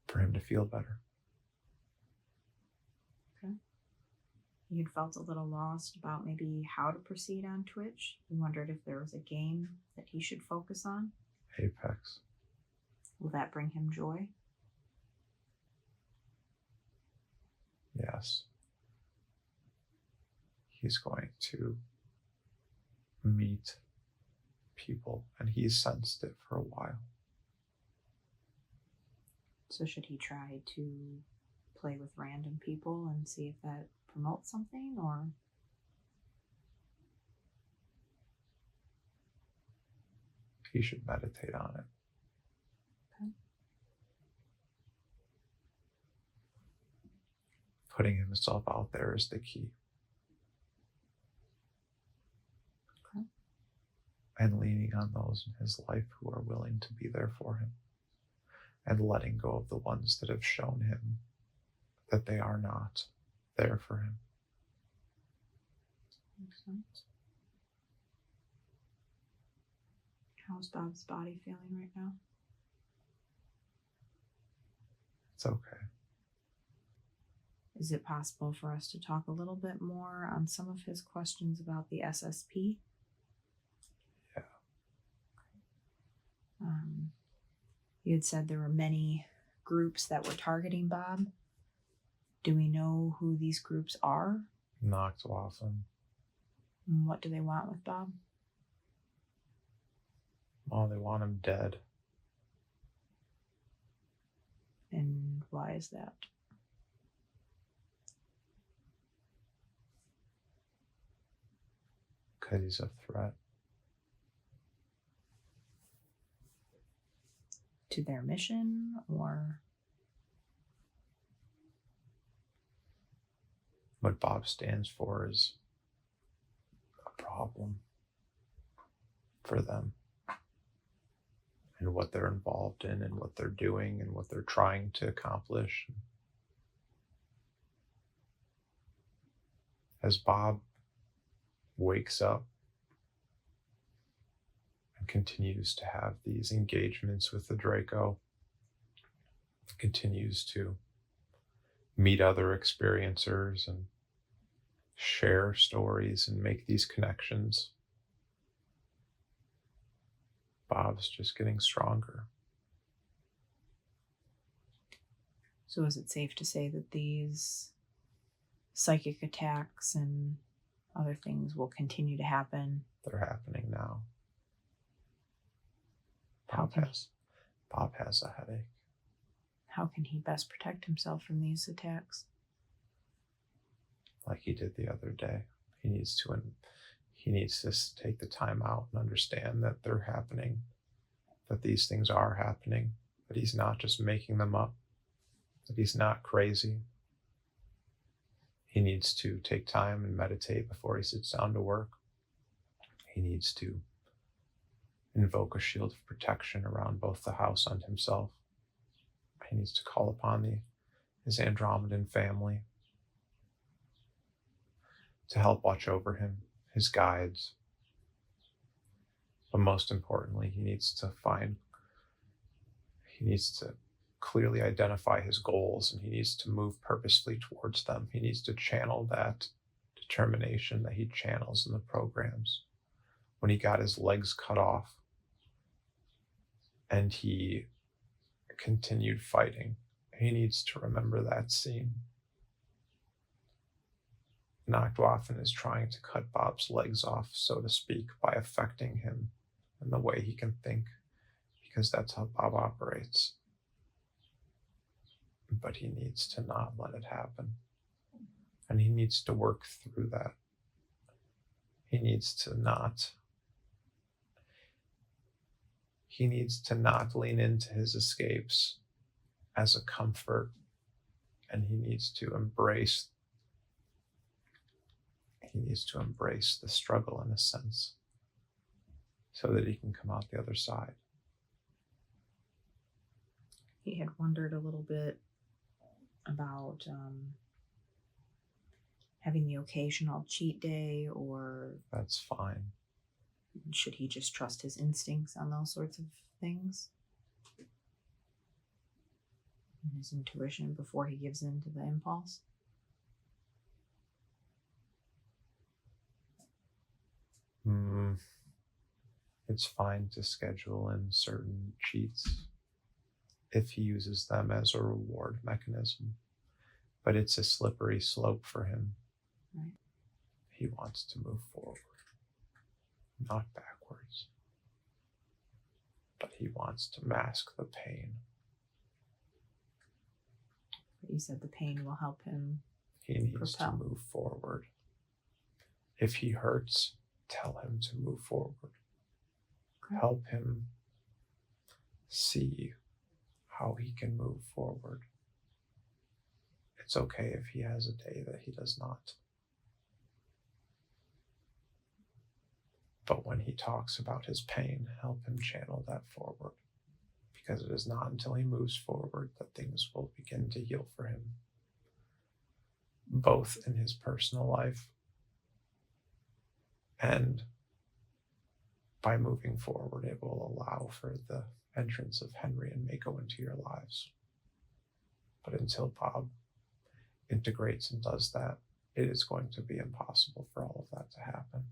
for him to feel better. Okay. You'd felt a little lost about maybe how to proceed on Twitch. You wondered if there was a game that he should focus on. Apex. Will that bring him joy? Yes. He's going to meet people, and he's sensed it for a while. So should he try to play with random people and see if that promotes something, or? He should meditate on it. Okay. Putting himself out there is the key. Okay. And leaning on those in his life who are willing to be there for him. And letting go of the ones that have shown him that they are not there for him. Makes sense. How's Bob's body feeling right now? It's okay. Is it possible for us to talk a little bit more on some of his questions about the SSP? Yeah. You had said there were many groups that were targeting Bob. Do we know who these groups are? Knocked-Waffen. And what do they want with Bob? Oh, they want him dead. And why is that? Because he's a threat. To their mission, or? What Bob stands for is a problem for them. And what they're involved in, and what they're doing, and what they're trying to accomplish. As Bob wakes up and continues to have these engagements with the Draco, continues to meet other experiencers and share stories and make these connections, Bob's just getting stronger. So is it safe to say that these psychic attacks and other things will continue to happen? They're happening now. How Bob has a headache. How can he best protect himself from these attacks? Like he did the other day. He needs to take the time out and understand that they're happening, that these things are happening, that he's not just making them up, that he's not crazy. He needs to take time and meditate before he sits down to work. He needs to invoke a shield of protection around both the house and himself. He needs to call upon his Andromedan family to help watch over him, his guides. But most importantly, he needs He needs to clearly identify his goals, and he needs to move purposefully towards them. He needs to channel that determination that he channels in the programs when he got his legs cut off and he continued fighting. He needs to remember that scene. Nachtwaffen is trying to cut Bob's legs off, so to speak, by affecting him in the way he can think, because that's how Bob operates. But he needs to not let it happen. And he needs to work through that. He needs to not lean into his escapes as a comfort, and he needs to embrace the struggle in a sense, so that he can come out the other side. He had wondered a little bit about having the occasional cheat day, or That's fine. should he just trust his instincts on those sorts of things? And his intuition before he gives in to the impulse? It's fine to schedule in certain cheats if he uses them as a reward mechanism, but it's a slippery slope for him. Right. He wants to move forward, not backwards, but he wants to mask the pain. But you said the pain will help him. He needs propel. to move forward. If he hurts, tell him to move forward. Okay. Help him see how he can move forward. It's okay if he has a day that he does not. But when he talks about his pain, help him channel that forward, because it is not until he moves forward that things will begin to heal for him, both in his personal life and by moving forward, it will allow for the entrance of Henry and Mako into your lives. But until Bob integrates and does that, it is going to be impossible for all of that to happen.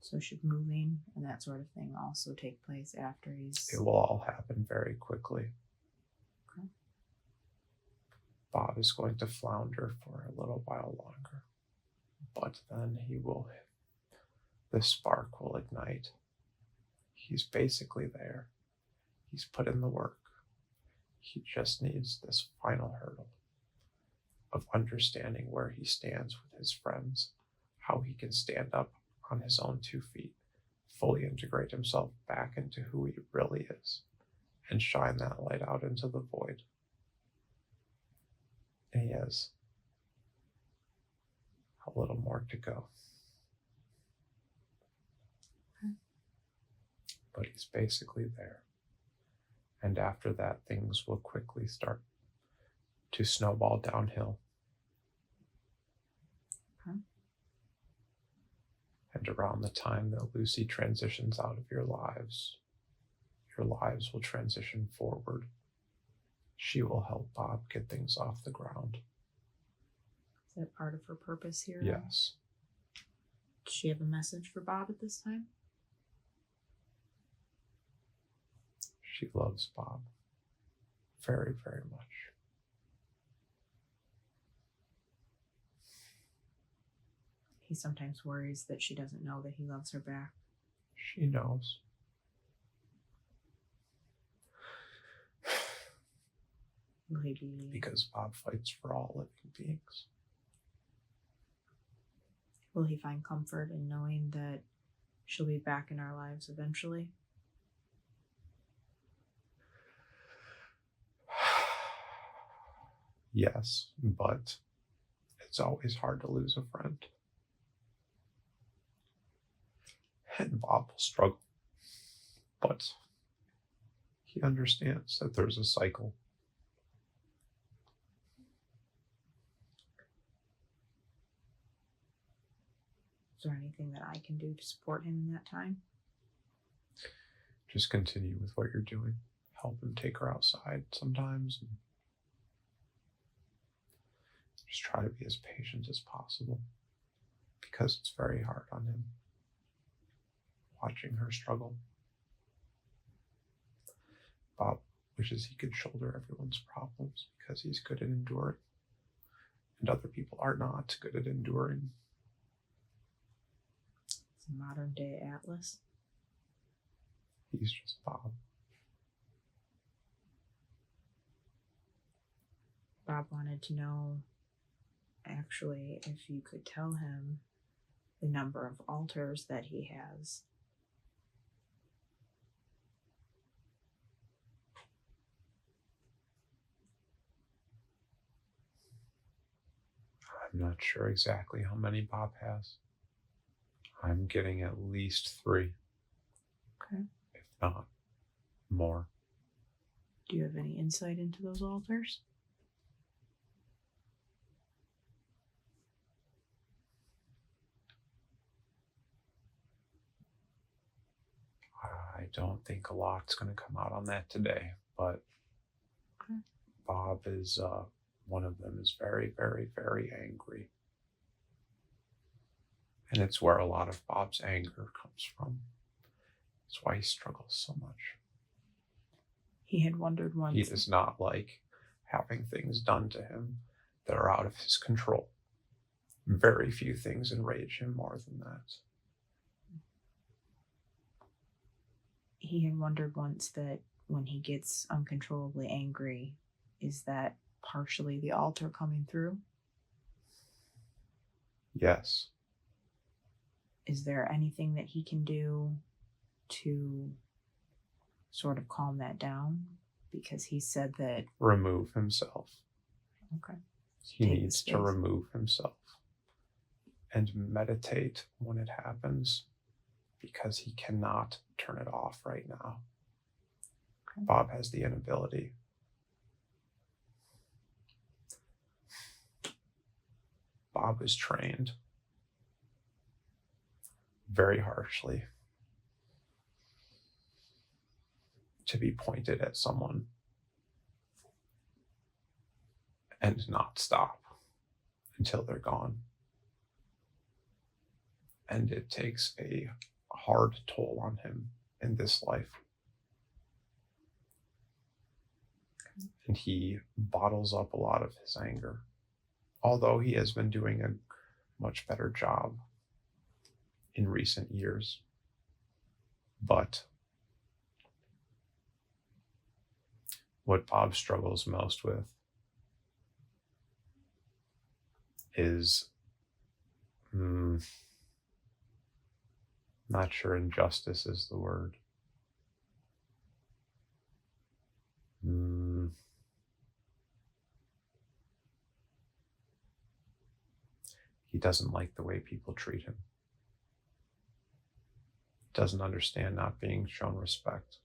So should moving and that sort of thing also take place after he's... It will all happen very quickly. Okay. Bob is going to flounder for a little while longer, but then the spark will ignite. He's basically there. He's put in the work. He just needs this final hurdle of understanding where he stands with his friends, how he can stand up on his own 2 feet, fully integrate himself back into who he really is, and shine that light out into the void. And he has a little more to go. But he's basically there. And after that, things will quickly start to snowball downhill. Okay. And around the time that Lucy transitions out of your lives will transition forward. She will help Bob get things off the ground. Is that part of her purpose here? Yes. Does she have a message for Bob at this time? She loves Bob very, very much. He sometimes worries that she doesn't know that he loves her back. She knows. Will he be... Because Bob fights for all living beings. Will he find comfort in knowing that she'll be back in our lives eventually? Yes, but it's always hard to lose a friend. And Bob will struggle, but he understands that there's a cycle. Is there anything that I can do to support him in that time? Just continue with what you're doing. help him take her outside sometimes. And just try to be as patient as possible, because it's very hard on him watching her struggle. Bob wishes he could shoulder everyone's problems because he's good at enduring, and other people are not good at enduring. It's a modern day Atlas. He's just Bob. Bob wanted to know, actually, if you could tell him the number of altars that he has. I'm not sure exactly how many Bob has. I'm getting at least 3. Okay. If not more. Do you have any insight into those altars? I don't think a lot's going to come out on that today, but Okay. Bob is, one of them is very, very, very angry. And it's where a lot of Bob's anger comes from. It's why he struggles so much. He had wondered once. He does not like having things done to him that are out of his control. Very few things enrage him more than that. He had wondered once that when he gets uncontrollably angry, is that partially the altar coming through? Yes. Is there anything that he can do to sort of calm that down? Because he said that... Remove himself. Okay. He Take the needs to space. remove himself and meditate when it happens, because he cannot turn it off right now. Okay. Bob has the inability. Bob is trained very harshly to be pointed at someone and not stop until they're gone. And it takes a hard toll on him in this life. And he bottles up a lot of his anger, although he has been doing a much better job in recent years. But what Bob struggles most with is, not sure injustice is the word. He doesn't like the way people treat him. Doesn't understand not being shown respect,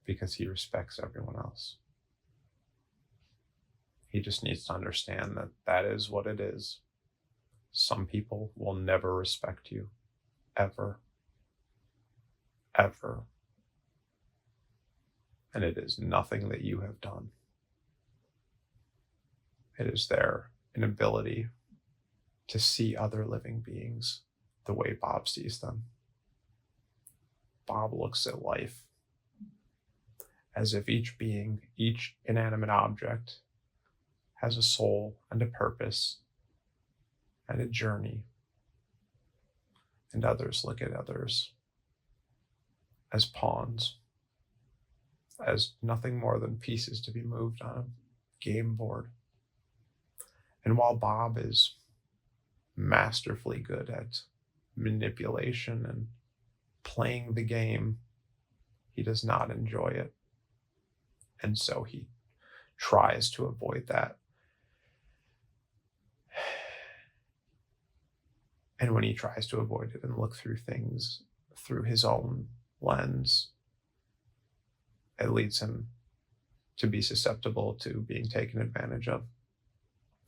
because he respects everyone else. He just needs to understand that that is what it is. Some people will never respect you, ever, ever. And it is nothing that you have done. It is their inability to see other living beings the way Bob sees them. Bob looks at life as if each being, each inanimate object, has a soul and a purpose and a journey. And others look at others as pawns, as nothing more than pieces to be moved on a game board. And while Bob is masterfully good at manipulation and playing the game, he does not enjoy it. And so he tries to avoid that. And when he tries to avoid it and look through things through his own lens, it leads him to be susceptible to being taken advantage of,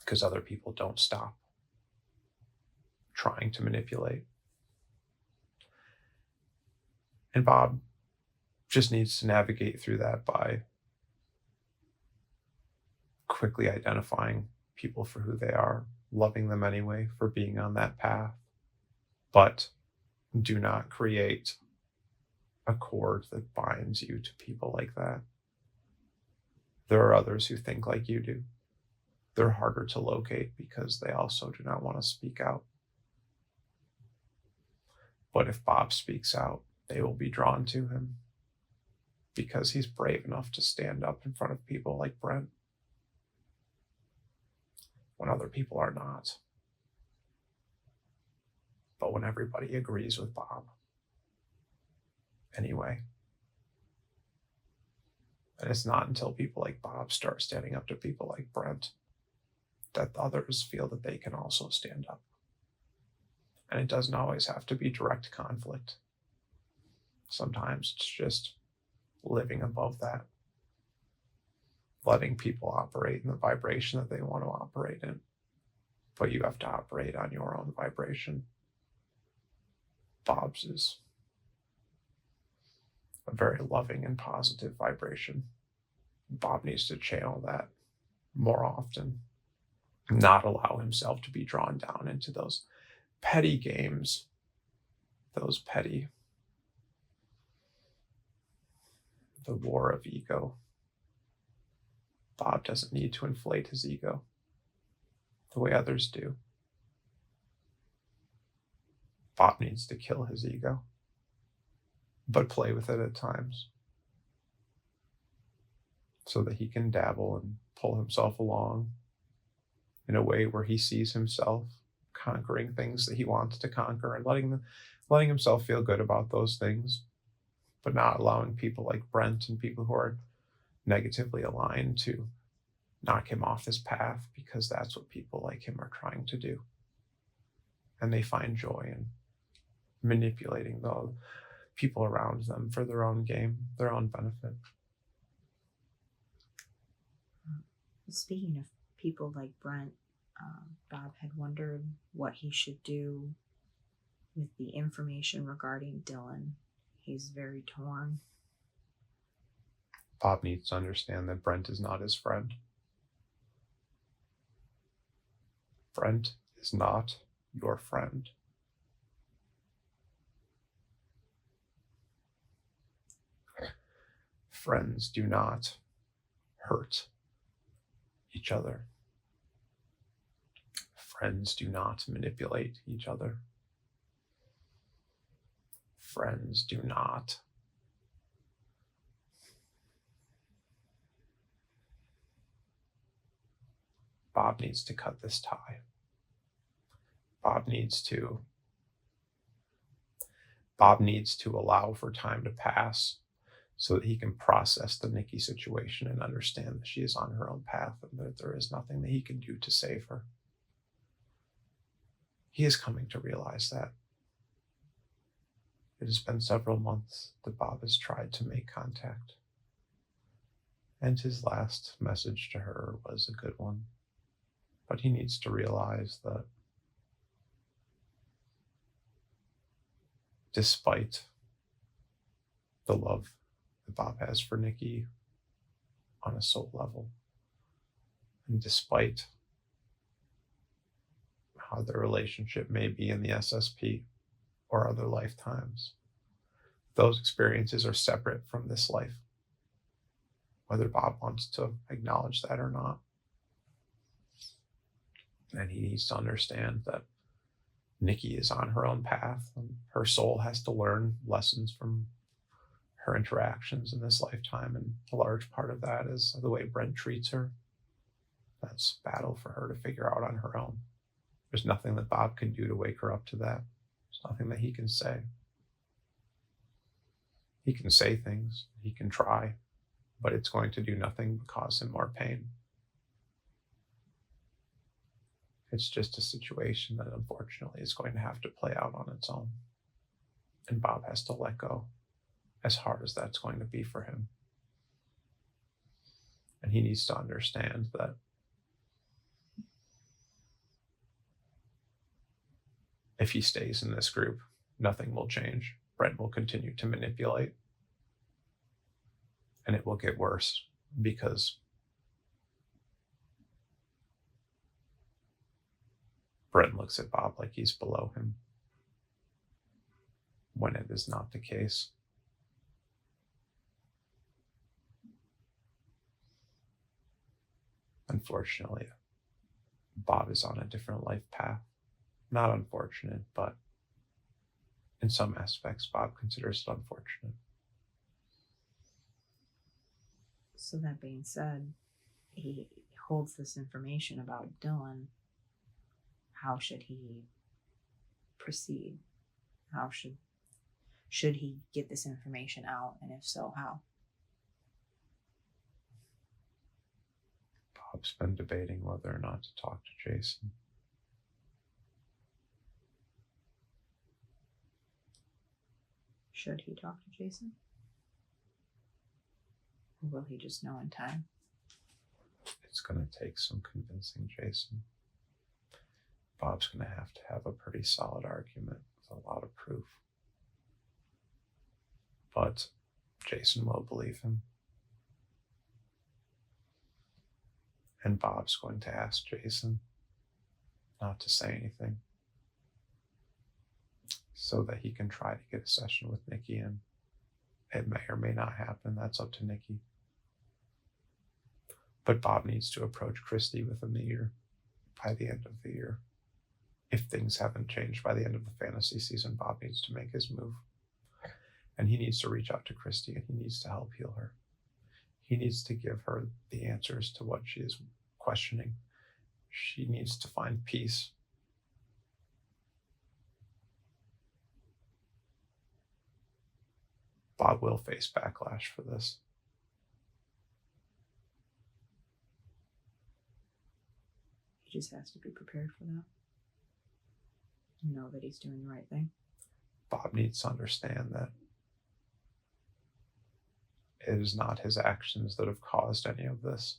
because other people don't stop trying to manipulate. And Bob just needs to navigate through that by quickly identifying people for who they are, loving them anyway for being on that path, but do not create a cord that binds you to people like that. There are others who think like you do. They're harder to locate because they also do not want to speak out. But if Bob speaks out, they will be drawn to him because he's brave enough to stand up in front of people like Brent when other people are not. But when everybody agrees with Bob, anyway. And it's not until people like Bob start standing up to people like Brent that others feel that they can also stand up. And it doesn't always have to be direct conflict. Sometimes it's just living above that, letting people operate in the vibration that they want to operate in. But you have to operate on your own vibration. Bob's is a very loving and positive vibration. Bob needs to channel that more often, not allow himself to be drawn down into those petty games, the war of ego. Bob doesn't need to inflate his ego the way others do. Bob needs to kill his ego, but play with it at times so that he can dabble and pull himself along in a way where he sees himself conquering things that he wants to conquer and letting himself feel good about those things, but not allowing people like Brent and people who are negatively aligned to knock him off his path, because that's what people like him are trying to do. And they find joy in manipulating the people around them for their own game, their own benefit. Speaking of people like Brent, Bob had wondered what he should do with the information regarding Dylan. He's very torn. Bob needs to understand that Brent is not his friend. Brent is not your friend. Friends do not hurt each other. Friends do not manipulate each other. Friends do not Bob needs to cut this tie. Bob needs to allow for time to pass so that he can process the Nikki situation and understand that she is on her own path and that there is nothing that he can do to save her. He is coming to realize that. It has been several months that Bob has tried to make contact, and his last message to her was a good one. But he needs to realize that despite the love that Bob has for Nikki on a soul level, and despite how their relationship may be in the SSP or other lifetimes, those experiences are separate from this life, whether Bob wants to acknowledge that or not. And he needs to understand that Nikki is on her own path, and her soul has to learn lessons from her interactions in this lifetime, and a large part of that is the way Brent treats her. That's a battle for her to figure out on her own. There's nothing that Bob can do to wake her up to that. There's nothing that he can say. He can say things, he can try, but it's going to do nothing but cause him more pain. It's just a situation that unfortunately is going to have to play out on its own. And Bob has to let go, as hard as that's going to be for him. And he needs to understand that if he stays in this group, nothing will change. Brent will continue to manipulate. And it will get worse because Brent looks at Bob like he's below him, when it is not the case. Unfortunately, Bob is on a different life path. Not unfortunate, but in some aspects, Bob considers it unfortunate. So that being said, he holds this information about Dylan. How should he proceed? How should he get this information out, and if so, how? Bob's been debating whether or not to talk to Jason. Should he talk to Jason? Or will he just know in time? It's going to take some convincing Jason. Bob's going to have a pretty solid argument with a lot of proof. But Jason will believe him. And Bob's going to ask Jason not to say anything so that he can try to get a session with Nikki in. It may or may not happen. That's up to Nikki. But Bob needs to approach Christy within the year, by the end of the year. If things haven't changed by the end of the fantasy season, Bob needs to make his move. And he needs to reach out to Christy, and he needs to help heal her. He needs to give her the answers to what she is questioning. She needs to find peace. Bob will face backlash for this. He just has to be prepared for that. Know that he's doing the right thing. Bob needs to understand that it is not his actions that have caused any of this.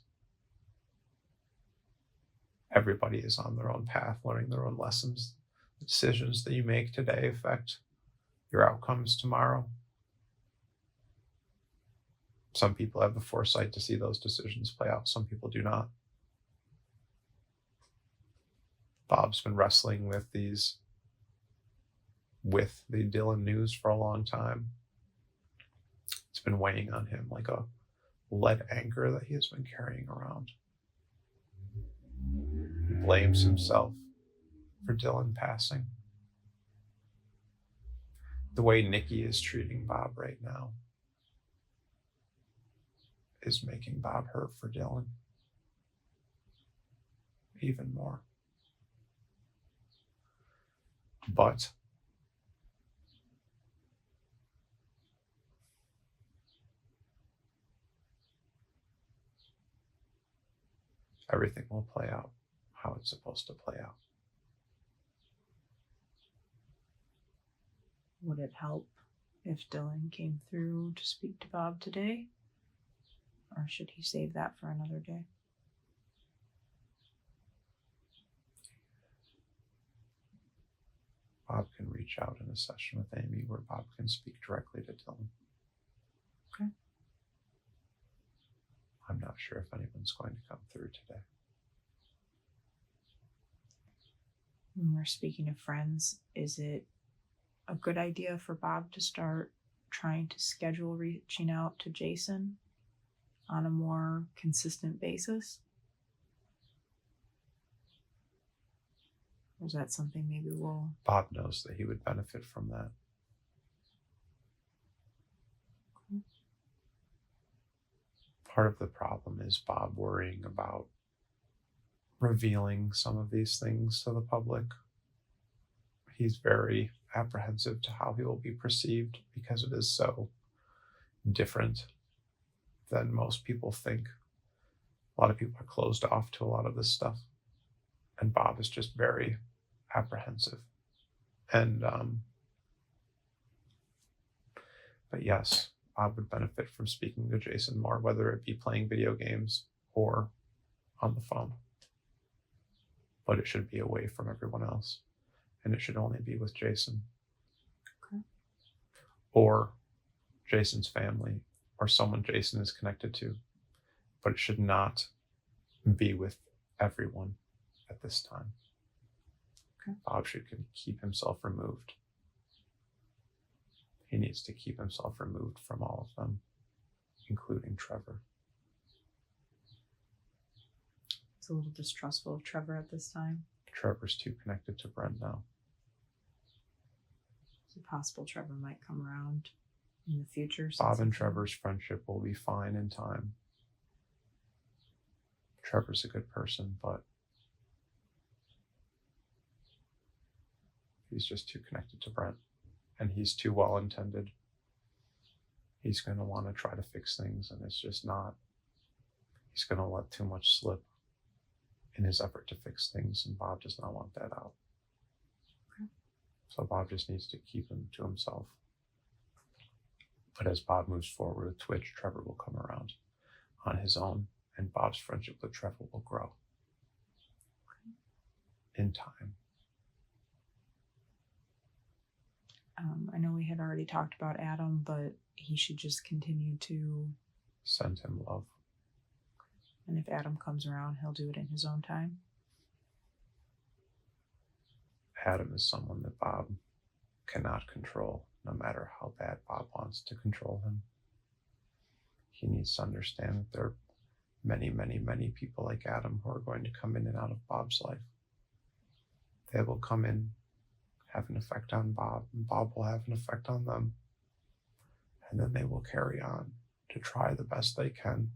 Everybody is on their own path, learning their own lessons. The decisions that you make today affect your outcomes tomorrow. Some people have the foresight to see those decisions play out. Some people do not. Bob's been wrestling with the Dylan news for a long time. It's been weighing on him like a lead anchor that he has been carrying around. He blames himself for Dylan passing. The way Nikki is treating Bob right now is making Bob hurt for Dylan even more. But everything will play out how it's supposed to play out. Would it help if Dylan came through to speak to Bob today? Or should he save that for another day? Bob can reach out in a session with Amy where Bob can speak directly to Dylan. Okay. I'm not sure if anyone's going to come through today. When we're speaking of friends, is it a good idea for Bob to start trying to schedule reaching out to Jason on a more consistent basis? Or is that something maybe we'll... Bob knows that he would benefit from that. Okay. Part of the problem is Bob worrying about revealing some of these things to the public. He's very apprehensive to how he will be perceived because it is so different than most people think. A lot of people are closed off to a lot of this stuff. And Bob is just very apprehensive. And, but yes, Bob would benefit from speaking to Jason more, whether it be playing video games or on the phone. But it should be away from everyone else. And it should only be with Jason. Okay. Or Jason's family, or someone Jason is connected to, but it should not be with everyone at this time. Okay. Bob should keep himself removed. He needs to keep himself removed from all of them, including Trevor. It's a little distrustful of Trevor at this time. Trevor's too connected to Brent now. It's possible Trevor might come around in the future. Bob and Trevor's friendship will be fine in time. Trevor's a good person, but he's just too connected to Brent, and he's too well-intended. He's going to want to try to fix things, and it's just not. He's going to let too much slip in his effort to fix things, and Bob does not want that out. Okay. So Bob just needs to keep him to himself. But as Bob moves forward with Twitch, Trevor will come around on his own, and Bob's friendship with Trevor will grow in time. I know we had already talked about Adam, but he should just continue to send him love. And if Adam comes around, he'll do it in his own time. Adam is someone that Bob cannot control, no matter how bad Bob wants to control him. He needs to understand that there are many, many, many people like Adam who are going to come in and out of Bob's life. They will come in, have an effect on Bob, and Bob will have an effect on them. And then they will carry on to try the best they can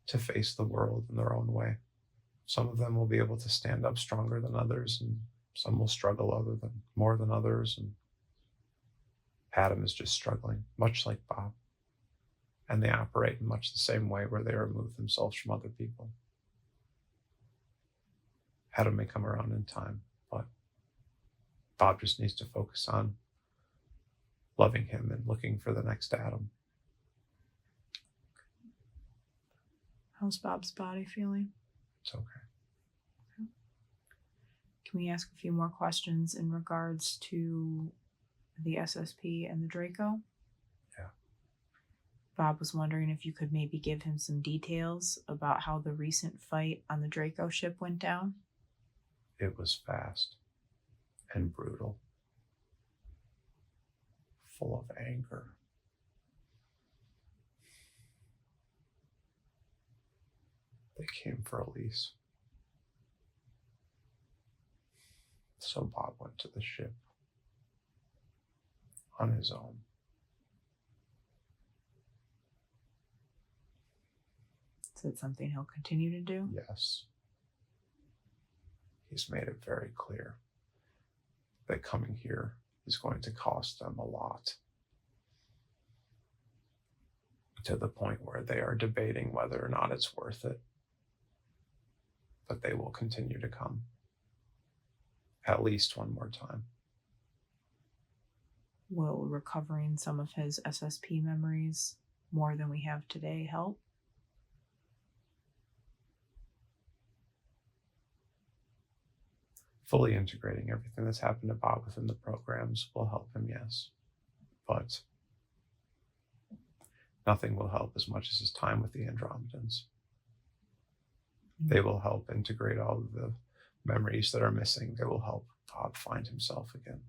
to face the world in their own way. Some of them will be able to stand up stronger than others, and some will struggle more than others. And Adam is just struggling, much like Bob. And they operate in much the same way, where they remove themselves from other people. Adam may come around in time, but Bob just needs to focus on loving him and looking for the next Adam. How's Bob's body feeling? It's okay. Can we ask a few more questions in regards to the SSP and the Draco? Yeah. Bob was wondering if you could maybe give him some details about how the recent fight on the Draco ship went down. It was fast and brutal, full of anger. They came for Alysse. So Bob went to the ship on his own. Is that something he'll continue to do? Yes. He's made it very clear that coming here is going to cost them a lot, to the point where they are debating whether or not it's worth it. But they will continue to come at least one more time. Will recovering some of his SSP memories more than we have today help? Fully integrating everything that's happened to Bob within the programs will help him, yes. But nothing will help as much as his time with the Andromedans. They will help integrate all of the memories that are missing. They will help Bob find himself again.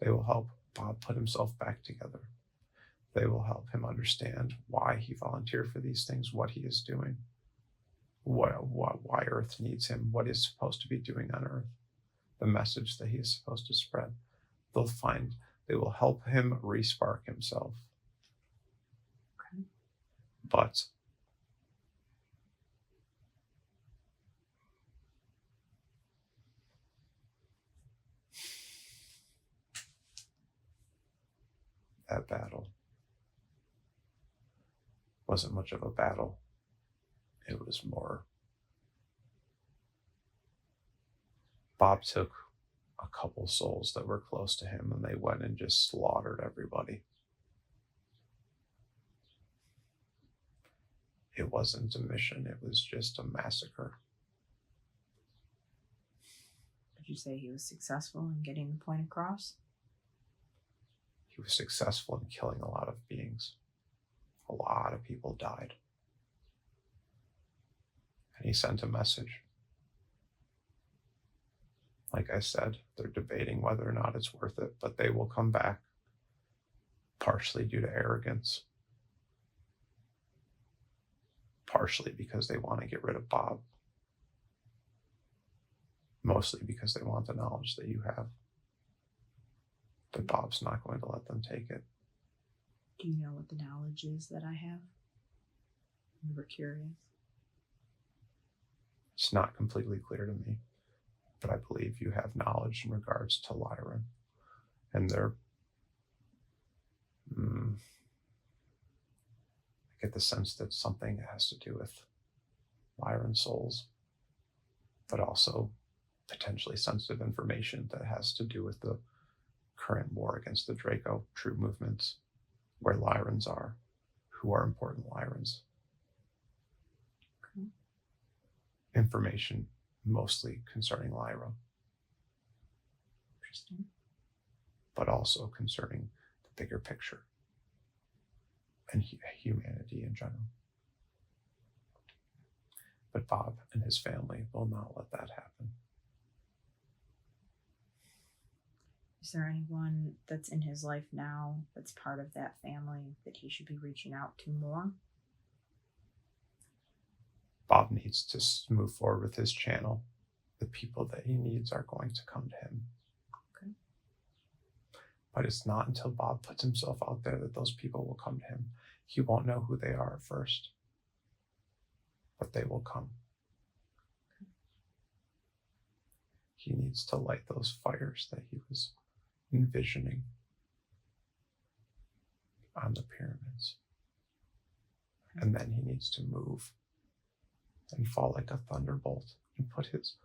They will help Bob put himself back together. They will help him understand why he volunteered for these things, what he is doing, why Earth needs him, what he's supposed to be doing on Earth, the message that he is supposed to spread. They will help him re-spark himself. Okay. But that battle wasn't much of a battle. It was more, Bob took a couple souls that were close to him and they went and just slaughtered everybody. It wasn't a mission, it was just a massacre. Would you say he was successful in getting the point across? He was successful in killing a lot of beings. A lot of people died. And he sent a message. Like I said, they're debating whether or not it's worth it, but they will come back, partially due to arrogance, partially because they want to get rid of Bob, mostly because they want the knowledge that you have, but Bob's not going to let them take it. Do you know what the knowledge is that I have? We were curious. It's not completely clear to me, but I believe you have knowledge in regards to Lyran and their I get the sense that something has to do with Lyran souls, but also potentially sensitive information that has to do with the current war against the Draco troop movements, where Lyrans are, who are important Lyrans. Okay. Information mostly concerning Lyra, Interesting. but also concerning the bigger picture and humanity in general. But Bob and his family will not let that happen. Is there anyone that's in his life now that's part of that family that he should be reaching out to more? Bob needs to move forward with his channel. The people that he needs are going to come to him. Okay. But it's not until Bob puts himself out there that those people will come to him. He won't know who they are at first, but they will come. Okay. He needs to light those fires that he was envisioning on the pyramids. Okay. And then he needs to move and fall like a thunderbolt and put his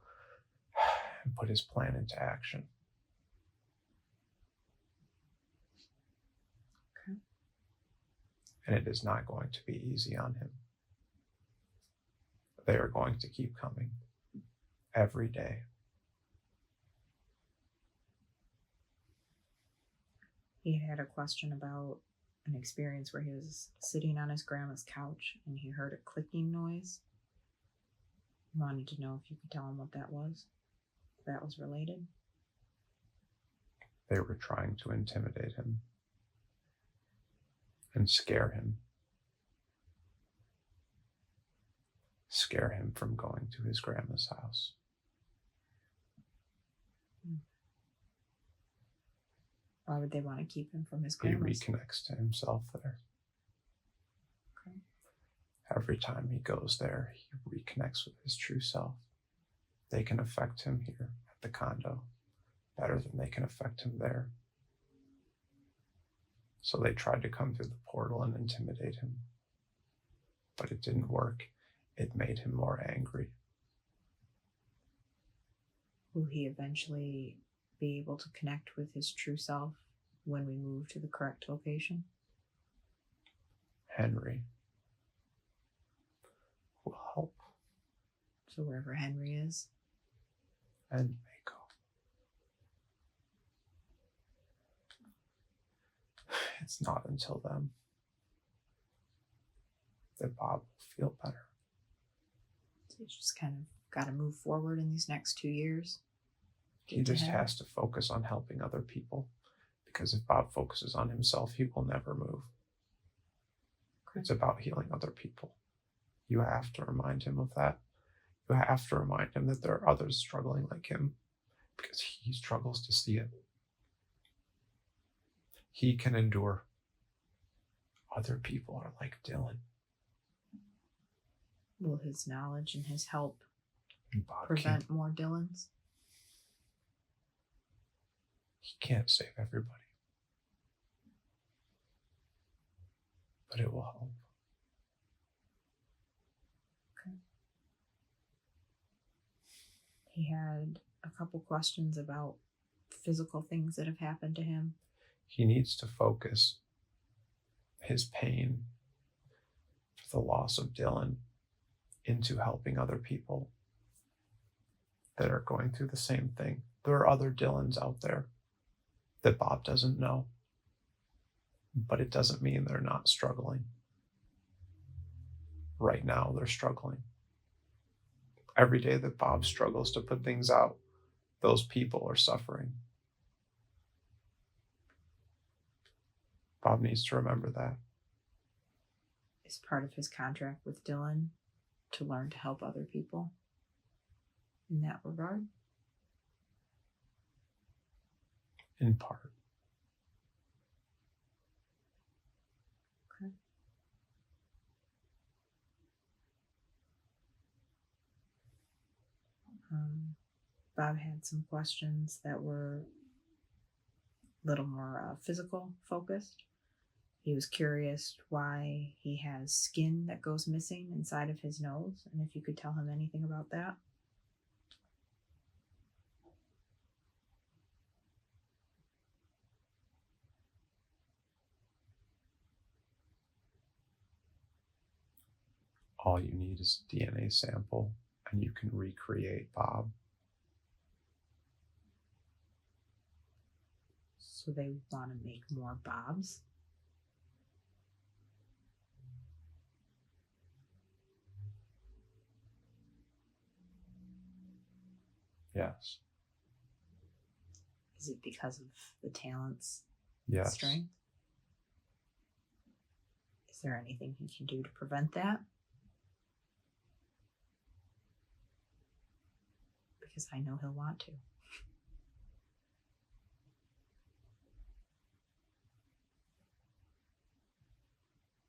plan into action. Okay. And it is not going to be easy on him. They are going to keep coming every day. He had a question about an experience where he was sitting on his grandma's couch and he heard a clicking noise. He wanted to know if you could tell him what that was, if that was related. They were trying to intimidate him and scare him from going to his grandma's house. Why would they want to keep him from his He grandma's? reconnects to himself there. Okay. Every time he goes there, he reconnects with his true self. They can affect him here at the condo better than they can affect him there. So they tried to come through the portal and intimidate him, but it didn't work. It made him more angry. Will he eventually be able to connect with his true self when we move to the correct location? Henry will help. So wherever Henry is. And Mako. It's not until then that Bob will feel better. So he's just kind of got to move forward in these next 2 years. He just has to focus on helping other people, because if Bob focuses on himself, he will never move. Okay. It's about healing other people. You have to remind him of that. You have to remind him that there are others struggling like him, because he struggles to see it. He can endure. Other people are like Dylan. Will his knowledge and his help And Bob prevent more Dylans? He can't save everybody, but it will help. Okay. He had a couple questions about physical things that have happened to him. He needs to focus his pain for the loss of Dylan into helping other people that are going through the same thing. There are other Dylans out there that Bob doesn't know, but it doesn't mean they're not struggling. right now they're struggling. Every day that Bob struggles to put things out, those people are suffering. Bob needs to remember that. Is part of his contract with Dylan to learn to help other people in that regard? In part. Okay. Bob had some questions that were a little more physical focused. He was curious why he has skin that goes missing inside of his nose, and if you could tell him anything about that. All you need is a DNA sample, and you can recreate Bob. So they want to make more Bobs. Yes. Is it because of the talents? Yes. Strength? Is there anything he can do to prevent that? Because I know he'll want to.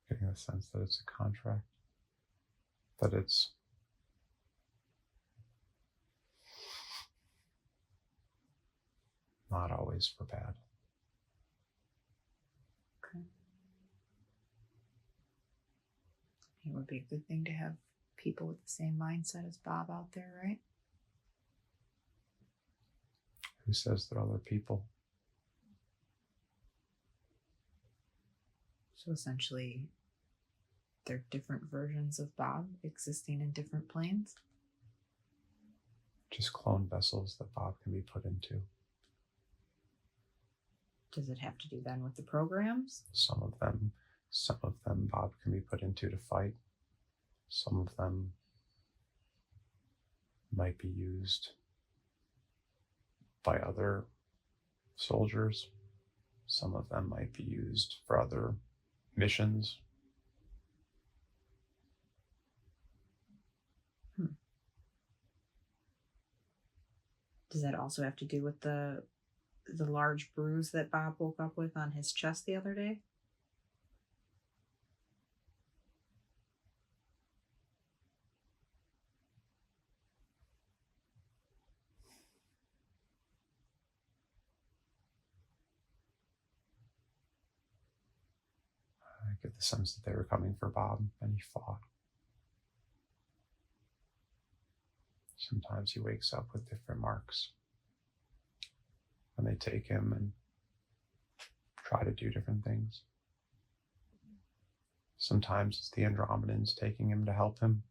Getting the sense that it's a contract, that it's not always for bad. Okay. It would be a good thing to have people with the same mindset as Bob out there, right? Who says they're other people? So essentially, they're different versions of Bob existing in different planes. Just clone vessels that Bob can be put into. Does it have to do then with the programs? Some of them Bob can be put into to fight. Some of them might be used by other soldiers. Some of them might be used for other missions. Does that also have to do with the large bruise that Bob woke up with on his chest the other day? I get the sense that they were coming for Bob, and he fought. Sometimes he wakes up with different marks. And they take him and try to do different things. Sometimes it's the Andromedans taking him to help him.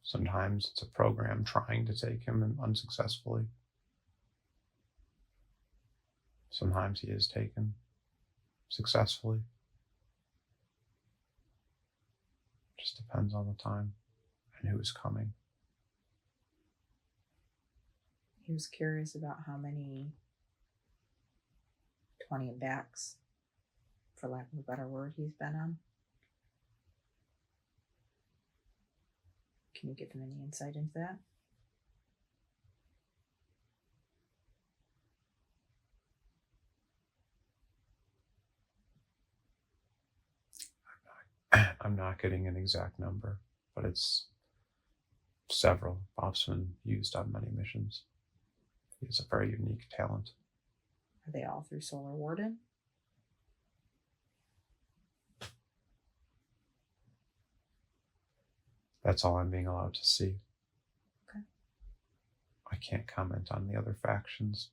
Sometimes it's a program trying to take him and unsuccessfully. Sometimes he is taken successfully. Just depends on the time and who is coming. He was curious about how many 20 and backs, for lack of a better word, he's been on. Can you give him any insight into that? I'm not getting an exact number, but it's several. Bob's been used on many missions. He has a very unique talent. Are they all through Solar Warden? That's all I'm being allowed to see. Okay. I can't comment on the other factions,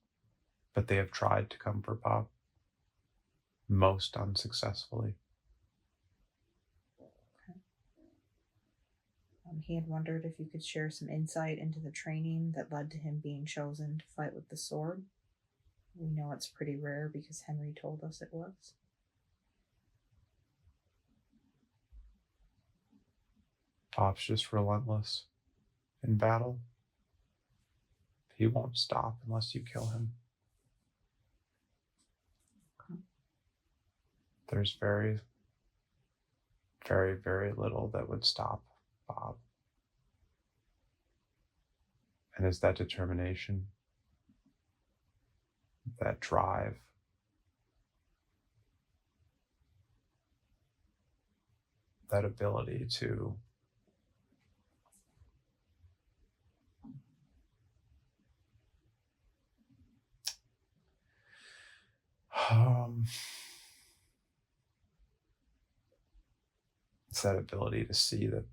but they have tried to come for Bob, most unsuccessfully. Okay. He had wondered if you could share some insight into the training that led to him being chosen to fight with the sword. We know it's pretty rare because Henry told us it was. Bob's just relentless in battle. He won't stop unless you kill him. Okay. There's very, very, very little that would stop Bob. And it's that determination, that drive, that ability to it's that ability to see the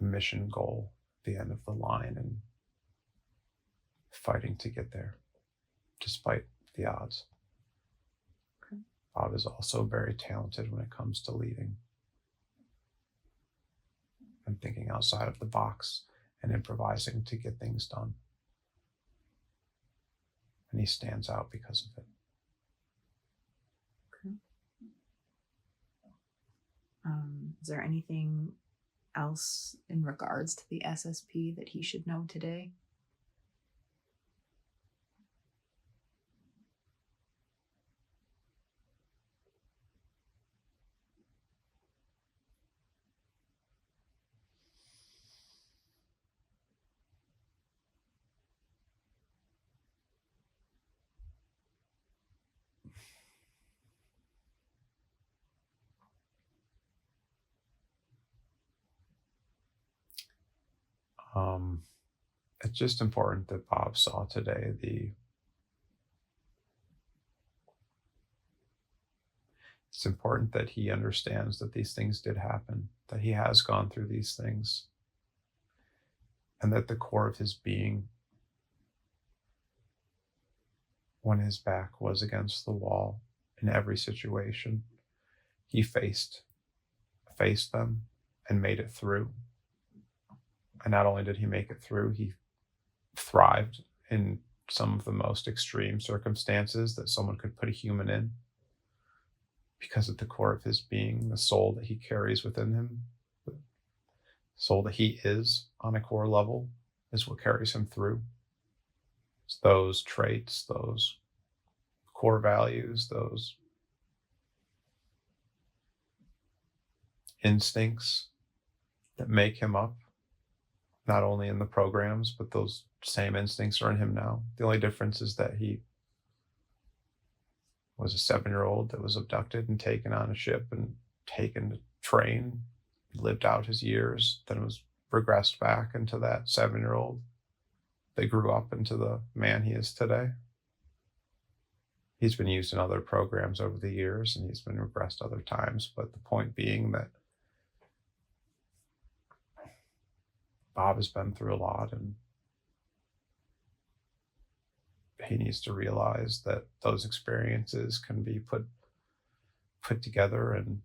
mission goal at the end of the line and fighting to get there, despite the odds. Okay. Bob is also very talented when it comes to leading and thinking outside of the box and improvising to get things done. And he stands out because of it. Okay. Is there anything else in regards to the SSP that he should know today? It's just important that Bob saw today it's important that he understands that these things did happen, that he has gone through these things, and that the core of his being, when his back was against the wall in every situation, he faced them and made it through. And not only did he make it through, he thrived in some of the most extreme circumstances that someone could put a human in, because at the core of his being, the soul that he carries within him, the soul that he is on a core level, is what carries him through. It's those traits, those core values, those instincts that make him up, not only in the programs, but those same instincts are in him now. The only difference is that he was a 7-year-old that was abducted and taken on a ship and taken to train, lived out his years, then was regressed back into that 7-year-old that grew up into the man he is today. He's been used in other programs over the years, and he's been regressed other times, but the point being that Bob has been through a lot, and he needs to realize that those experiences can be put together and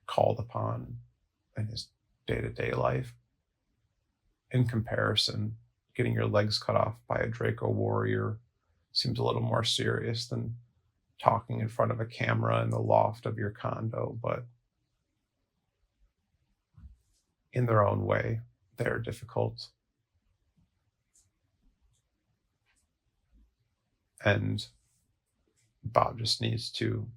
called upon in his day-to-day life. In comparison, getting your legs cut off by a Draco warrior seems a little more serious than talking in front of a camera in the loft of your condo, but in their own way, they're difficult. And Bob just needs to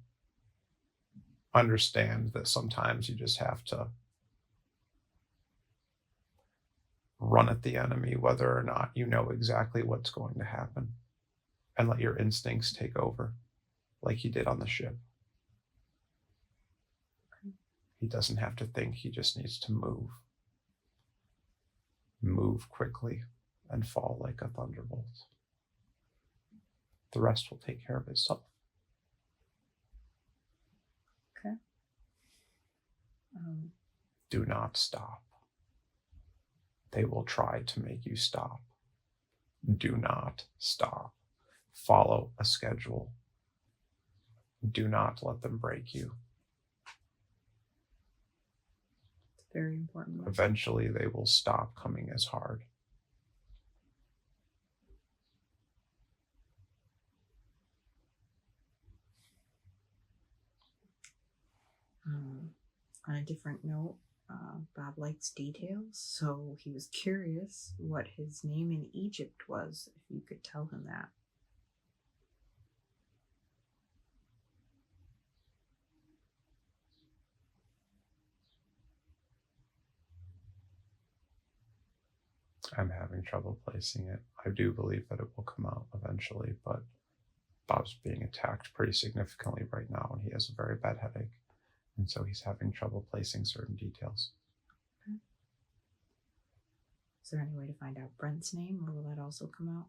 understand that sometimes you just have to run at the enemy, whether or not you know exactly what's going to happen, and let your instincts take over, like he did on the ship. He doesn't have to think, he just needs to move. Move quickly and fall like a thunderbolt. The rest will take care of itself. Okay. Do not stop. They will try to make you stop. Do not stop. Follow a schedule. Do not let them break you. It's very important. Eventually, they will stop coming as hard. On a different note, Bob likes details, so he was curious what his name in Egypt was, if you could tell him that. I'm having trouble placing it. I do believe that it will come out eventually, but Bob's being attacked pretty significantly right now, and he has a very bad headache. And so he's having trouble placing certain details. Okay. Is there any way to find out Brent's name, or will that also come out?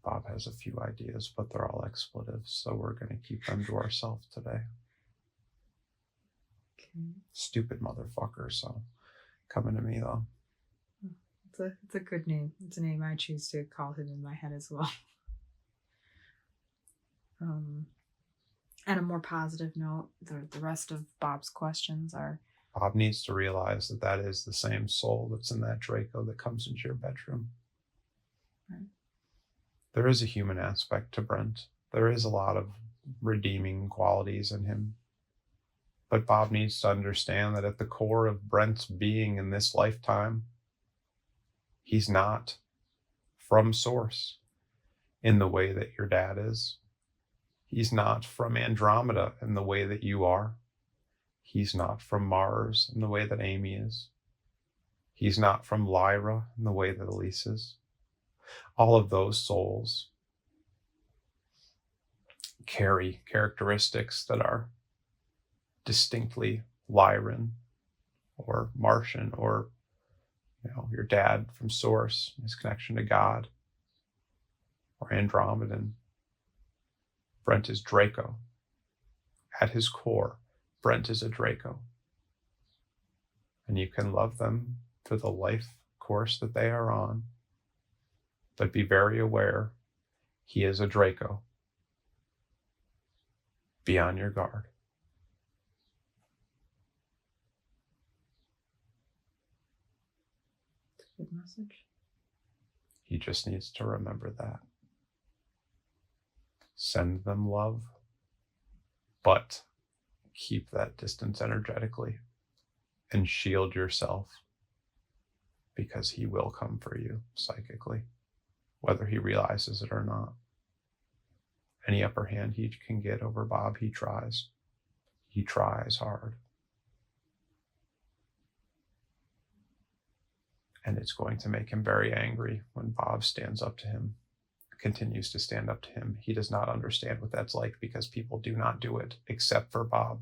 Bob has a few ideas, but they're all expletives, so we're going to keep them to ourselves today. Okay. Stupid motherfucker, so coming to me though. It's a good name. It's a name I choose to call him in my head as well. On a more positive note, the rest of Bob's questions are... Bob needs to realize that that is the same soul that's in that Draco that comes into your bedroom. Right. There is a human aspect to Brent. There is a lot of redeeming qualities in him. But Bob needs to understand that at the core of Brent's being in this lifetime, he's not from Source in the way that your dad is. He's not from Andromeda in the way that you are. He's not from Mars in the way that Amy is. He's not from Lyra in the way that Alysse is. All of those souls carry characteristics that are distinctly Lyran or Martian, or your dad from Source, his connection to God, or Andromedan. Brent is Draco. At his core, Brent is a Draco. And you can love them for the life course that they are on, but be very aware he is a Draco. Be on your guard. Good message. He just needs to remember that. Send them love, but keep that distance energetically and shield yourself, because he will come for you psychically, whether he realizes it or not. Any upper hand he can get over Bob, he tries. He tries hard. And it's going to make him very angry when Bob stands up to him, continues to stand up to him. He does not understand what that's like, because people do not do it except for Bob.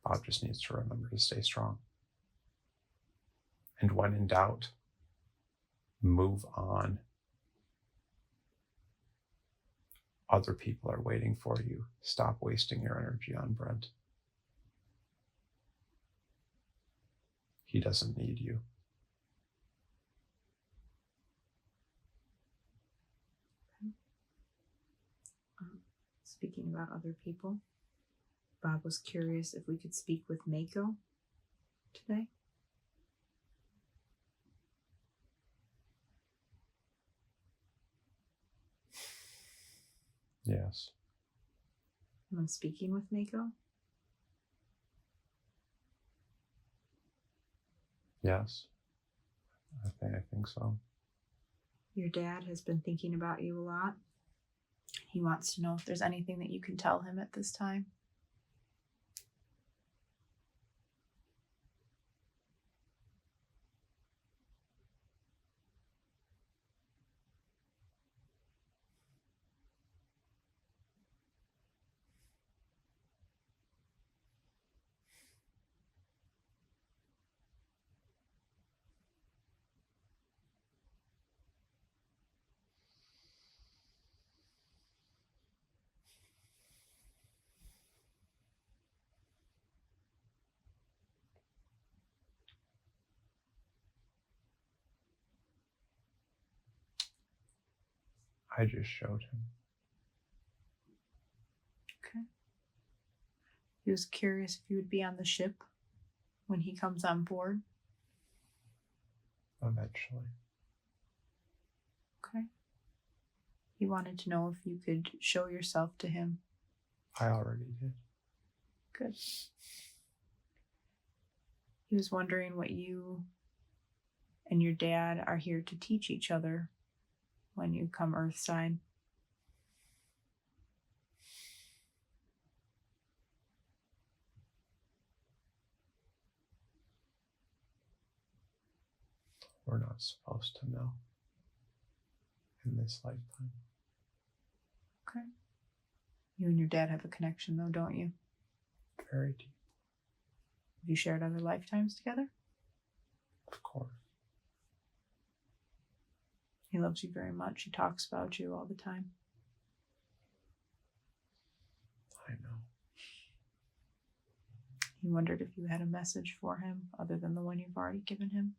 Bob just needs to remember to stay strong. And when in doubt, move on. Other people are waiting for you. Stop wasting your energy on Brent. He doesn't need you. Speaking about other people, Bob was curious if we could speak with Mako today. Yes. I'm speaking with Mako. Yes. I think so. Your dad has been thinking about you a lot. He wants to know if there's anything that you can tell him at this time. I just showed him. Okay. He was curious if you would be on the ship when he comes on board. Eventually. Okay. He wanted to know if you could show yourself to him. I already did. Good. He was wondering what you and your dad are here to teach each other when you come Earthside. We're not supposed to know in this lifetime. Okay. You and your dad have a connection, though, don't you? Very deep. Have you shared other lifetimes together? Of course. He loves you very much. He talks about you all the time. I know. He wondered if you had a message for him other than the one you've already given him.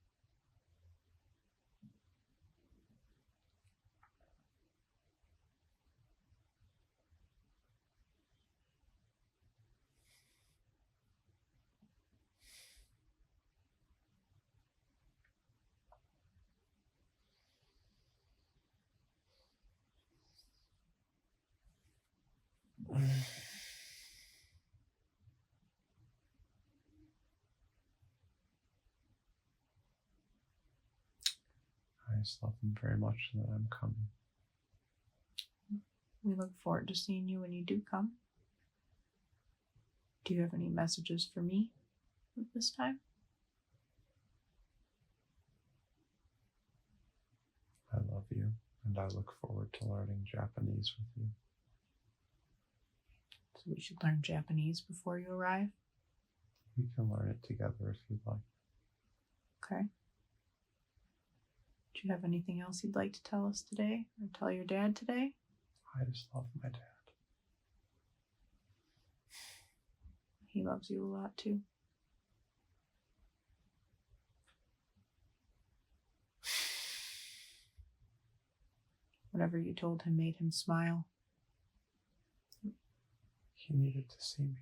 I just love him very much that I'm coming. We look forward to seeing you when you do come. Do you have any messages for me at this time? I love you, and I look forward to learning Japanese with you. So we should learn Japanese before you arrive? We can learn it together if you'd like. Okay. Do you have anything else you'd like to tell us today, or tell your dad today? I just love my dad. He loves you a lot, too. Whatever you told him made him smile. He needed to see me.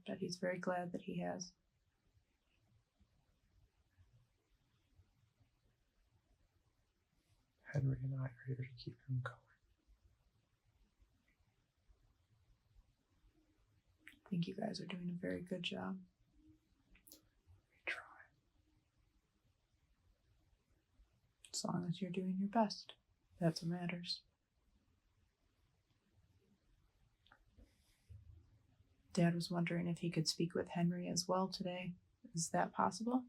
But he's very glad that he has. Henry and I are here to keep him going. I think you guys are doing a very good job. We try. As long as you're doing your best. That's what matters. Dad was wondering if he could speak with Henry as well today. Is that possible?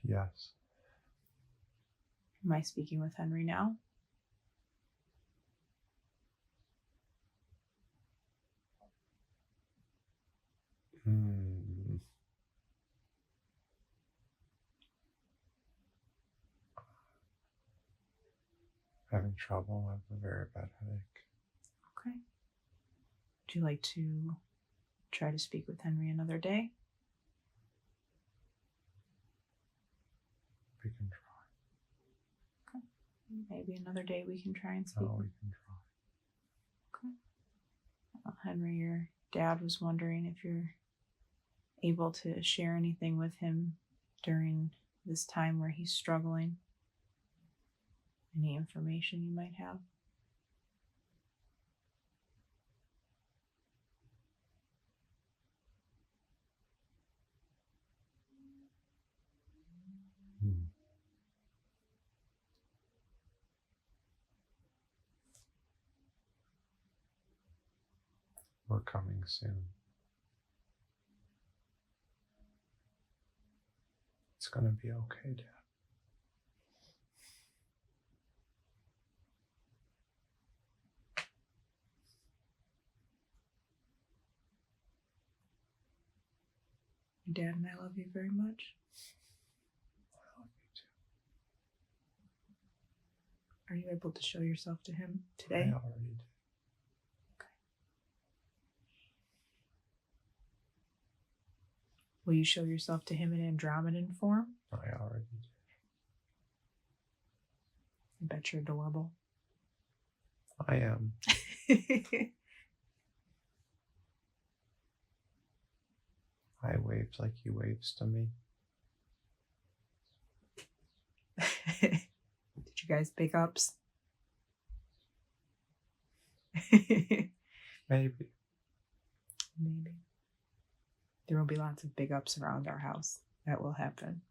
Yes. Am I speaking with Henry now? Having trouble. I have a very bad headache. Okay. Would you like to try to speak with Henry another day? We can try. Okay. Maybe another day we can try and speak. No, we can try. Okay. Well, Henry, your dad was wondering if you're able to share anything with him during this time where he's struggling. Any information you might have. We're coming soon. It's gonna be okay, Dad. Dad and I love you very much. I love you too. Are you able to show yourself to him I today? already did. Will you show yourself to him in Andromedan form? I already did. I bet you're adorable. I am. I waved like he waves to me. Did you guys pick ups? Maybe. Maybe. There will be lots of big ups around our house. That will happen.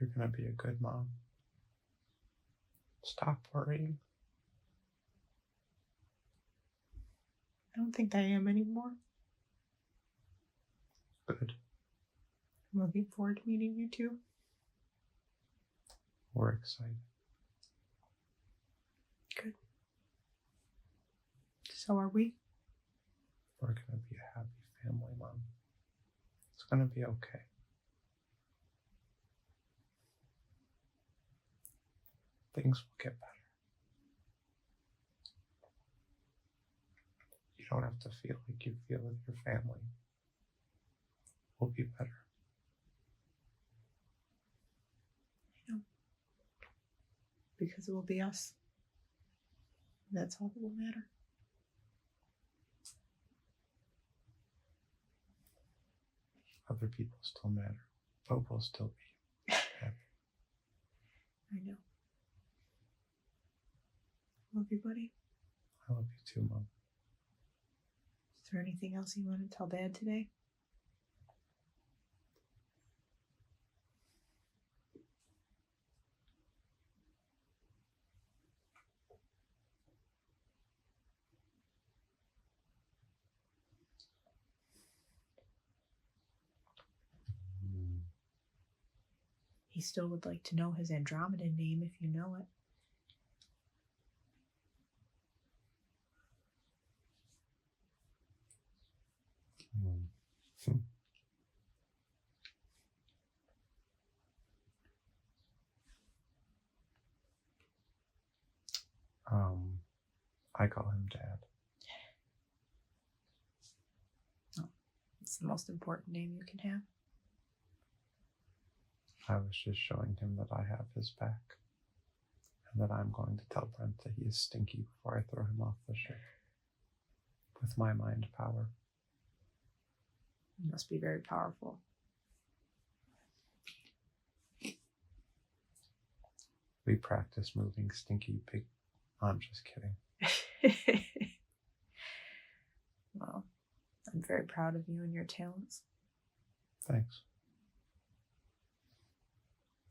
You're going to be a good mom. Stop worrying. I don't think I am anymore. Good. I'm looking forward to meeting you too. We're excited. Good. So are we? We're going to be a happy family, Mom. It's going to be okay. Things will get better. You don't have to feel like you feel with your family. We'll be better. I know. Because it will be us. That's all that will matter. Other people still matter, but we'll still be happy. I know. Love you, buddy. I love you too, Mom. Is there anything else you want to tell Dad today? He still would like to know his Andromedan name if you know it. I call him Dad. Oh, it's the most important name you can have. I was just showing him that I have his back. And that I'm going to tell Brent that he is stinky before I throw him off the ship. With my mind power. It must be very powerful. We practice moving stinky pig. I'm just kidding. Well, I'm very proud of you and your talents. Thanks.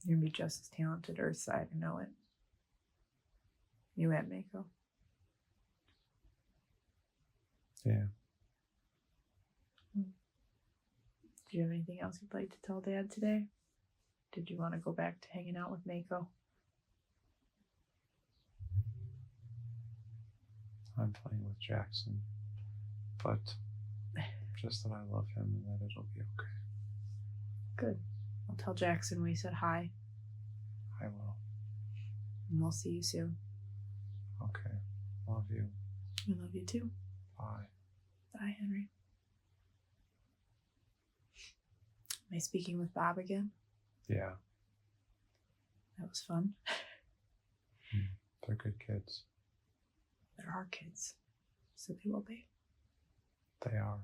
You're going to be just as talented Earthside, I know it. You and Mako. Yeah. Do you have anything else you'd like to tell Dad today? Did you want to go back to hanging out with Mako? I'm playing with Jackson, but just that I love him and that it'll be okay. Good. I'll tell Jackson we said hi. I will. And we'll see you soon. Okay. Love you. I love you too. Bye. Bye, Henry. Am I speaking with Bob again? Yeah. That was fun. They're good kids. They're our kids. So they will be. They are.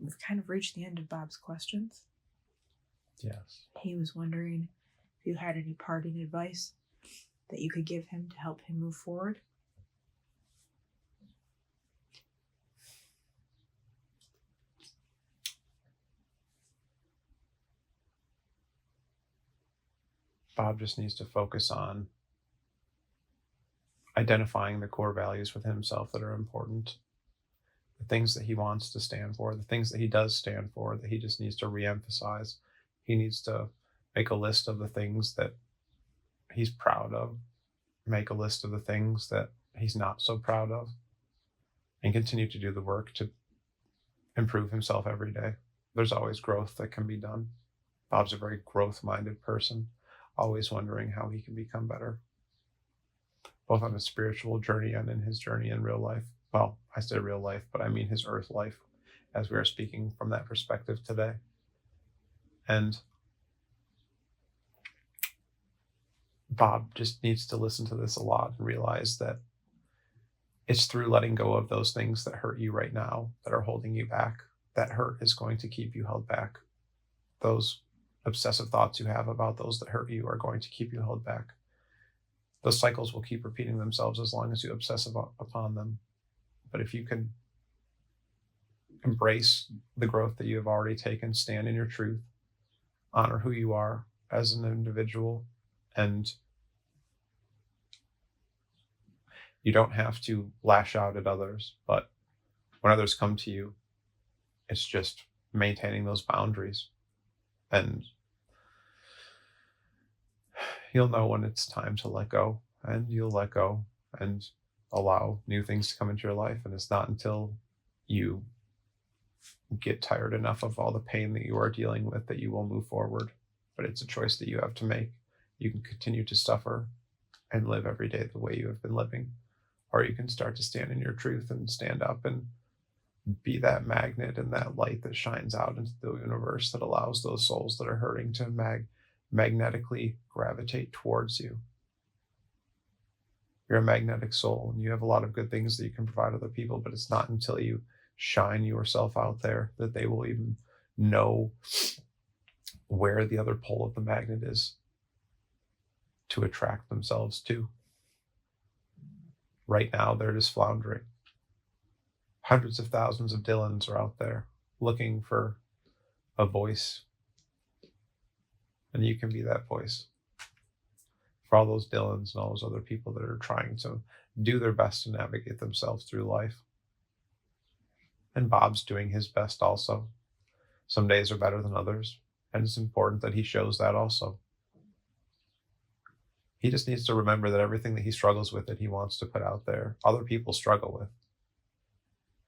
We've kind of reached the end of Bob's questions. Yes. He was wondering if you had any parting advice that you could give him to help him move forward. Bob just needs to focus on identifying the core values within himself that are important. The things that he wants to stand for, the things that he does stand for, that he just needs to reemphasize. He needs to make a list of the things that he's proud of, make a list of the things that he's not so proud of, and continue to do the work to improve himself every day. There's always growth that can be done. Bob's a very growth-minded person, always wondering how he can become better, both on his spiritual journey and in his journey in real life. well, I say real life, but I mean his earth life, as we are speaking from that perspective today. And Bob just needs to listen to this a lot and realize that it's through letting go of those things that hurt you right now, that are holding you back. That hurt is going to keep you held back. Those obsessive thoughts you have about those that hurt you are going to keep you held back. Those cycles will keep repeating themselves as long as you obsess upon them. But if you can embrace the growth that you have already taken, stand in your truth, honor who you are as an individual, and you don't have to lash out at others, but when others come to you, it's just maintaining those boundaries. And you'll know when it's time to let go, and you'll let go and allow new things to come into your life. And it's not until you get tired enough of all the pain that you are dealing with that you will move forward. But it's a choice that you have to make. You can continue to suffer and live every day the way you have been living, or you can start to stand in your truth and stand up and be that magnet and that light that shines out into the universe that allows those souls that are hurting to magnetically gravitate towards you. You're a magnetic soul, and you have a lot of good things that you can provide other people, but it's not until you shine yourself out there that they will even know where the other pole of the magnet is to attract themselves to. Right now, they're just floundering. Hundreds of thousands of Dylans are out there looking for a voice. And you can be that voice for all those Dylans and all those other people that are trying to do their best to navigate themselves through life. And Bob's doing his best also. Some days are better than others, and it's important that he shows that also. He just needs to remember that everything that he struggles with, that he wants to put out there, other people struggle with.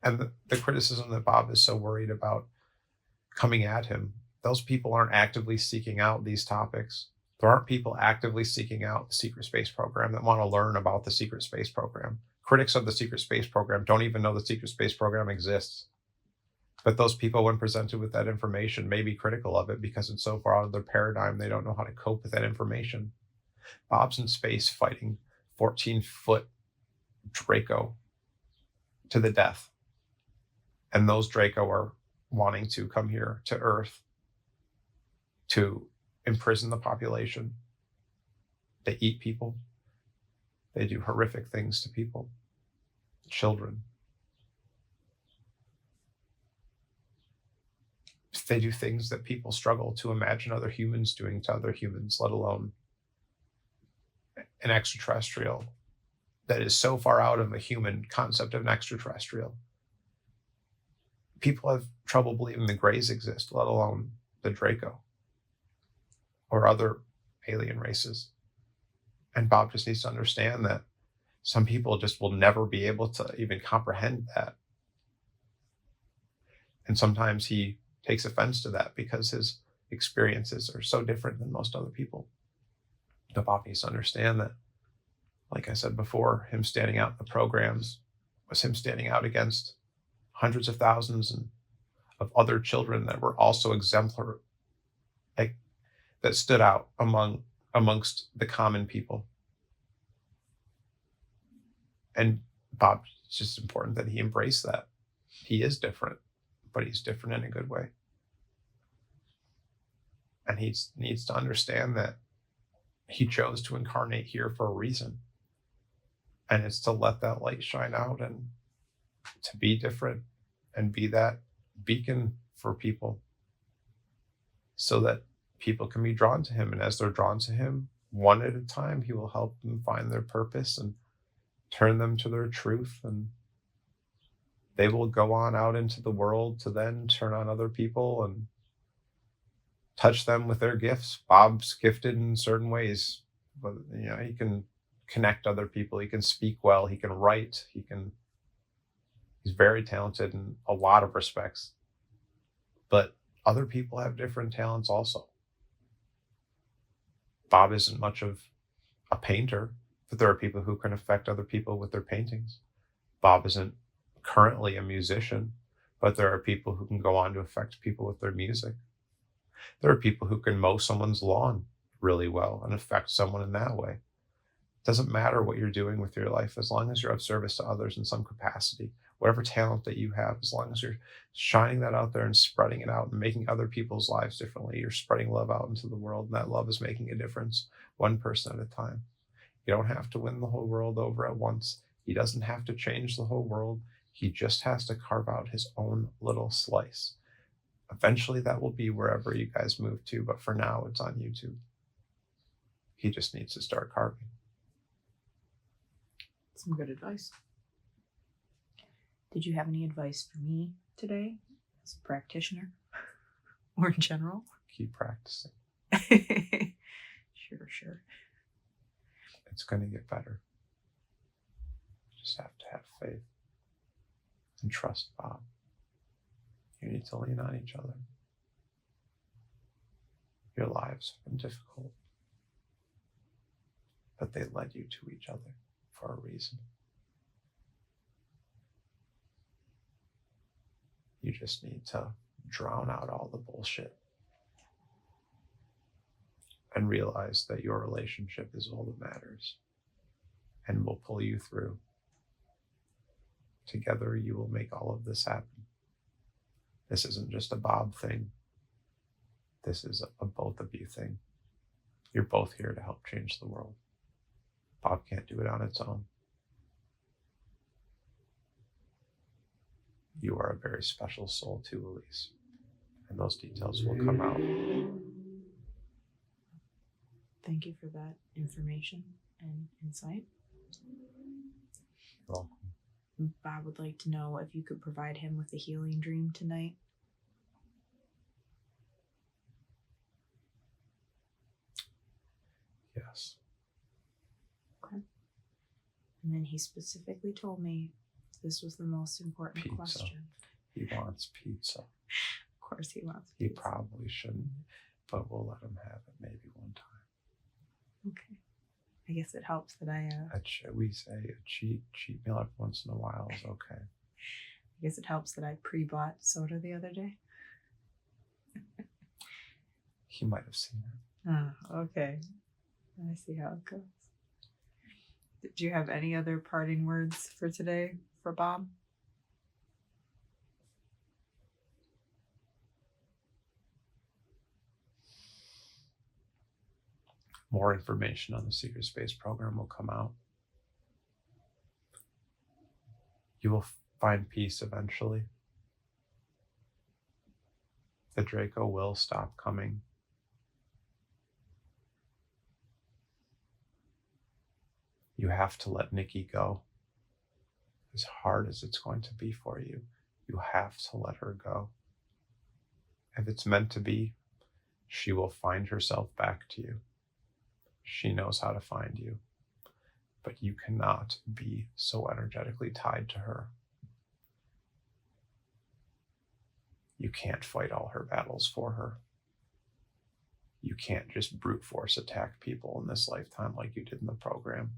And the criticism that Bob is so worried about coming at him, those people aren't actively seeking out these topics. There aren't people actively seeking out the secret space program that want to learn about the secret space program. Critics of the secret space program don't even know the secret space program exists. But those people, when presented with that information, may be critical of it because it's so far out of their paradigm, they don't know how to cope with that information. Bob's in space fighting 14-foot Draco to the death. And those Draco are wanting to come here to Earth to imprison the population. They eat people. They do horrific things to people, children. They do things that people struggle to imagine other humans doing to other humans, let alone an extraterrestrial that is so far out of a human concept of an extraterrestrial. People have trouble believing the Greys exist, let alone the Draco or other alien races. And Bob just needs to understand that some people just will never be able to even comprehend that. And sometimes he takes offense to that because his experiences are so different than most other people. But Bob needs to understand that, like I said before, him standing out in the programs was him standing out against hundreds of thousands of other children that were also exemplary, that stood out amongst the common people. And Bob, it's just important that he embrace that. He is different, but he's different in a good way. And he needs to understand that he chose to incarnate here for a reason. And it's to let that light shine out and to be different and be that beacon for people so that people can be drawn to him. And as they're drawn to him, one at a time, he will help them find their purpose and turn them to their truth. And they will go on out into the world to then turn on other people and touch them with their gifts. Bob's gifted in certain ways, but he can connect other people. He can speak well. He can write. He's very talented in a lot of respects, but other people have different talents also. Bob isn't much of a painter, but there are people who can affect other people with their paintings. Bob isn't currently a musician, but there are people who can go on to affect people with their music. There are people who can mow someone's lawn really well and affect someone in that way. It doesn't matter what you're doing with your life, as long as you're of service to others in some capacity, whatever talent that you have, as long as you're shining that out there and spreading it out and making other people's lives differently, you're spreading love out into the world, and that love is making a difference one person at a time. You don't have to win the whole world over at once. He doesn't have to change the whole world. He just has to carve out his own little slice. Eventually that will be wherever you guys move to, but for now it's on YouTube. He just needs to start carving. Some good advice. Did you have any advice for me today as a practitioner or in general? Keep practicing. Sure. It's going to get better. You just have to have faith and trust Bob. You need to lean on each other. Your lives have been difficult, but they led you to each other for a reason. You just need to drown out all the bullshit and realize that your relationship is all that matters and will pull you through. Together, you will make all of this happen. This isn't just a Bob thing. This is a both of you thing. You're both here to help change the world. Bob can't do it on its own. You are a very special soul too, Alysse. And those details will come out. Thank you for that information and insight. You're welcome. Bob would like to know if you could provide him with a healing dream tonight. Yes. Okay. And then he specifically told me this was the most important Pizza. question. He wants pizza. Of course he wants He pizza. probably shouldn't, but we'll let him have it maybe one time. Okay. I guess it helps that I We say a cheat meal every once in a while is okay. I guess it helps that I pre-bought soda the other day. He might have seen it. Oh, okay. I see how it goes. Did you have any other parting words for today for Bob? More information on the Secret Space program will come out. You will find peace eventually. The Draco will stop coming. You have to let Nikki go. As hard as it's going to be for you, you have to let her go. If it's meant to be, she will find herself back to you. She knows how to find you, but you cannot be so energetically tied to her. You can't fight all her battles for her. You can't just brute force attack people in this lifetime like you did in the program.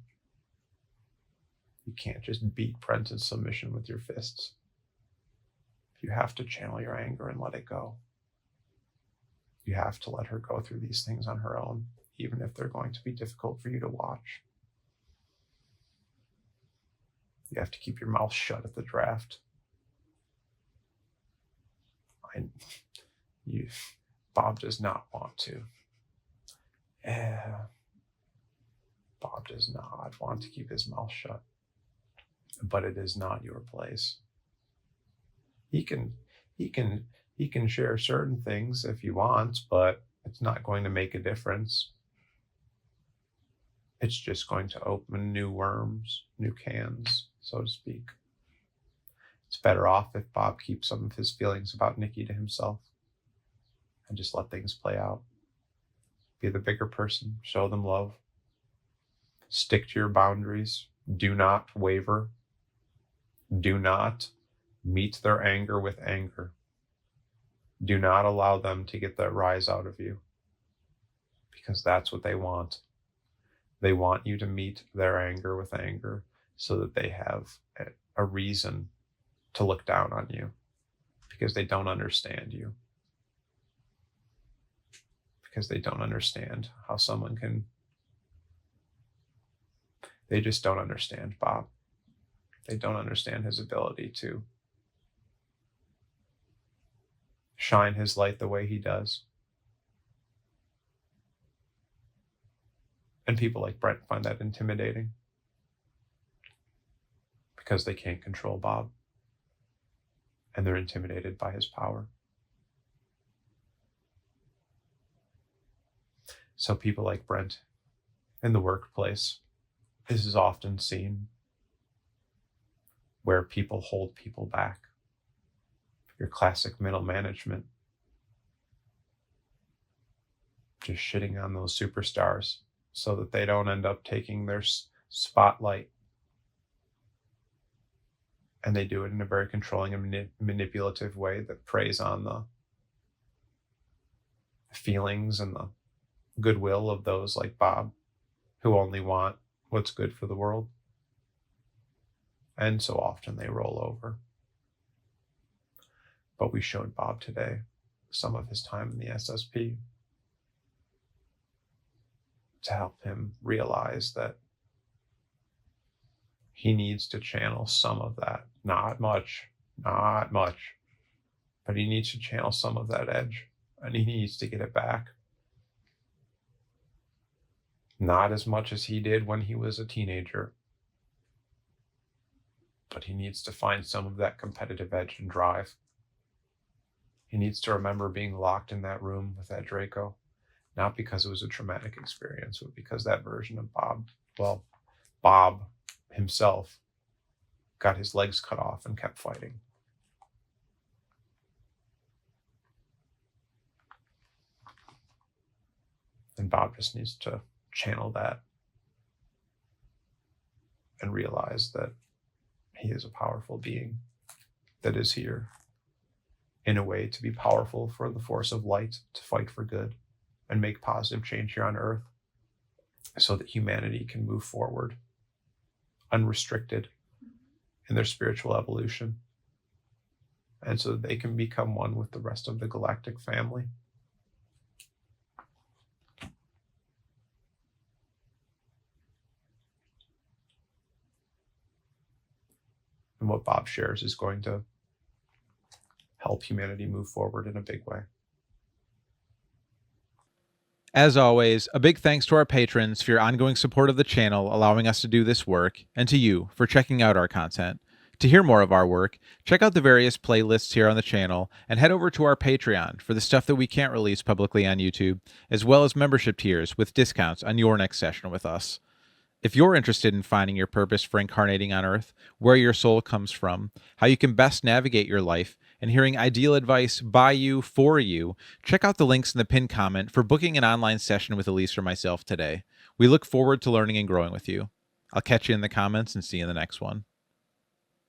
You can't just beat Brent in submission with your fists. You have to channel your anger and let it go. You have to let her go through these things on her own, even if they're going to be difficult for you to watch. You have to keep your mouth shut at the draft. Bob does not want to. Bob does not want to keep his mouth shut. But it is not your place. He can share certain things if he wants, but it's not going to make a difference. It's just going to open new worms, new cans, so to speak. It's better off if Bob keeps some of his feelings about Nikki to himself and just let things play out. Be the bigger person, show them love. Stick to your boundaries. Do not waver. Do not meet their anger with anger. Do not allow them to get that rise out of you, because that's what they want. They want you to meet their anger with anger so that they have a reason to look down on you because they don't understand you. Because they don't understand how someone can. They just don't understand Bob. They don't understand his ability to shine his light the way he does. And people like Brent find that intimidating because they can't control Bob and they're intimidated by his power. So people like Brent in the workplace, this is often seen where people hold people back. Your classic middle management, just shitting on those superstars so that they don't end up taking their spotlight. And they do it in a very controlling and manipulative way that preys on the feelings and the goodwill of those like Bob, who only want what's good for the world. And so often they roll over. But we showed Bob today some of his time in the SSP to help him realize that he needs to channel some of that. Not much, but he needs to channel some of that edge, and he needs to get it back. Not as much as he did when he was a teenager, but he needs to find some of that competitive edge and drive. He needs to remember being locked in that room with that Draco, not because it was a traumatic experience, but because that version of Bob himself got his legs cut off and kept fighting. And Bob just needs to channel that and realize that he is a powerful being that is here in a way to be powerful for the force of light, to fight for good and make positive change here on Earth so that humanity can move forward unrestricted in their spiritual evolution, and so that they can become one with the rest of the galactic family. And what Bob shares is going to help humanity move forward in a big way. As always, a big thanks to our patrons for your ongoing support of the channel, allowing us to do this work, and to you for checking out our content. To hear more of our work, check out the various playlists here on the channel, and head over to our Patreon for the stuff that we can't release publicly on YouTube, as well as membership tiers with discounts on your next session with us. If you're interested in finding your purpose for incarnating on Earth, where your soul comes from, how you can best navigate your life, and hearing ideal advice by you for you, check out the links in the pinned comment for booking an online session with Alysse or myself today. We look forward to learning and growing with you. I'll catch you in the comments and see you in the next one.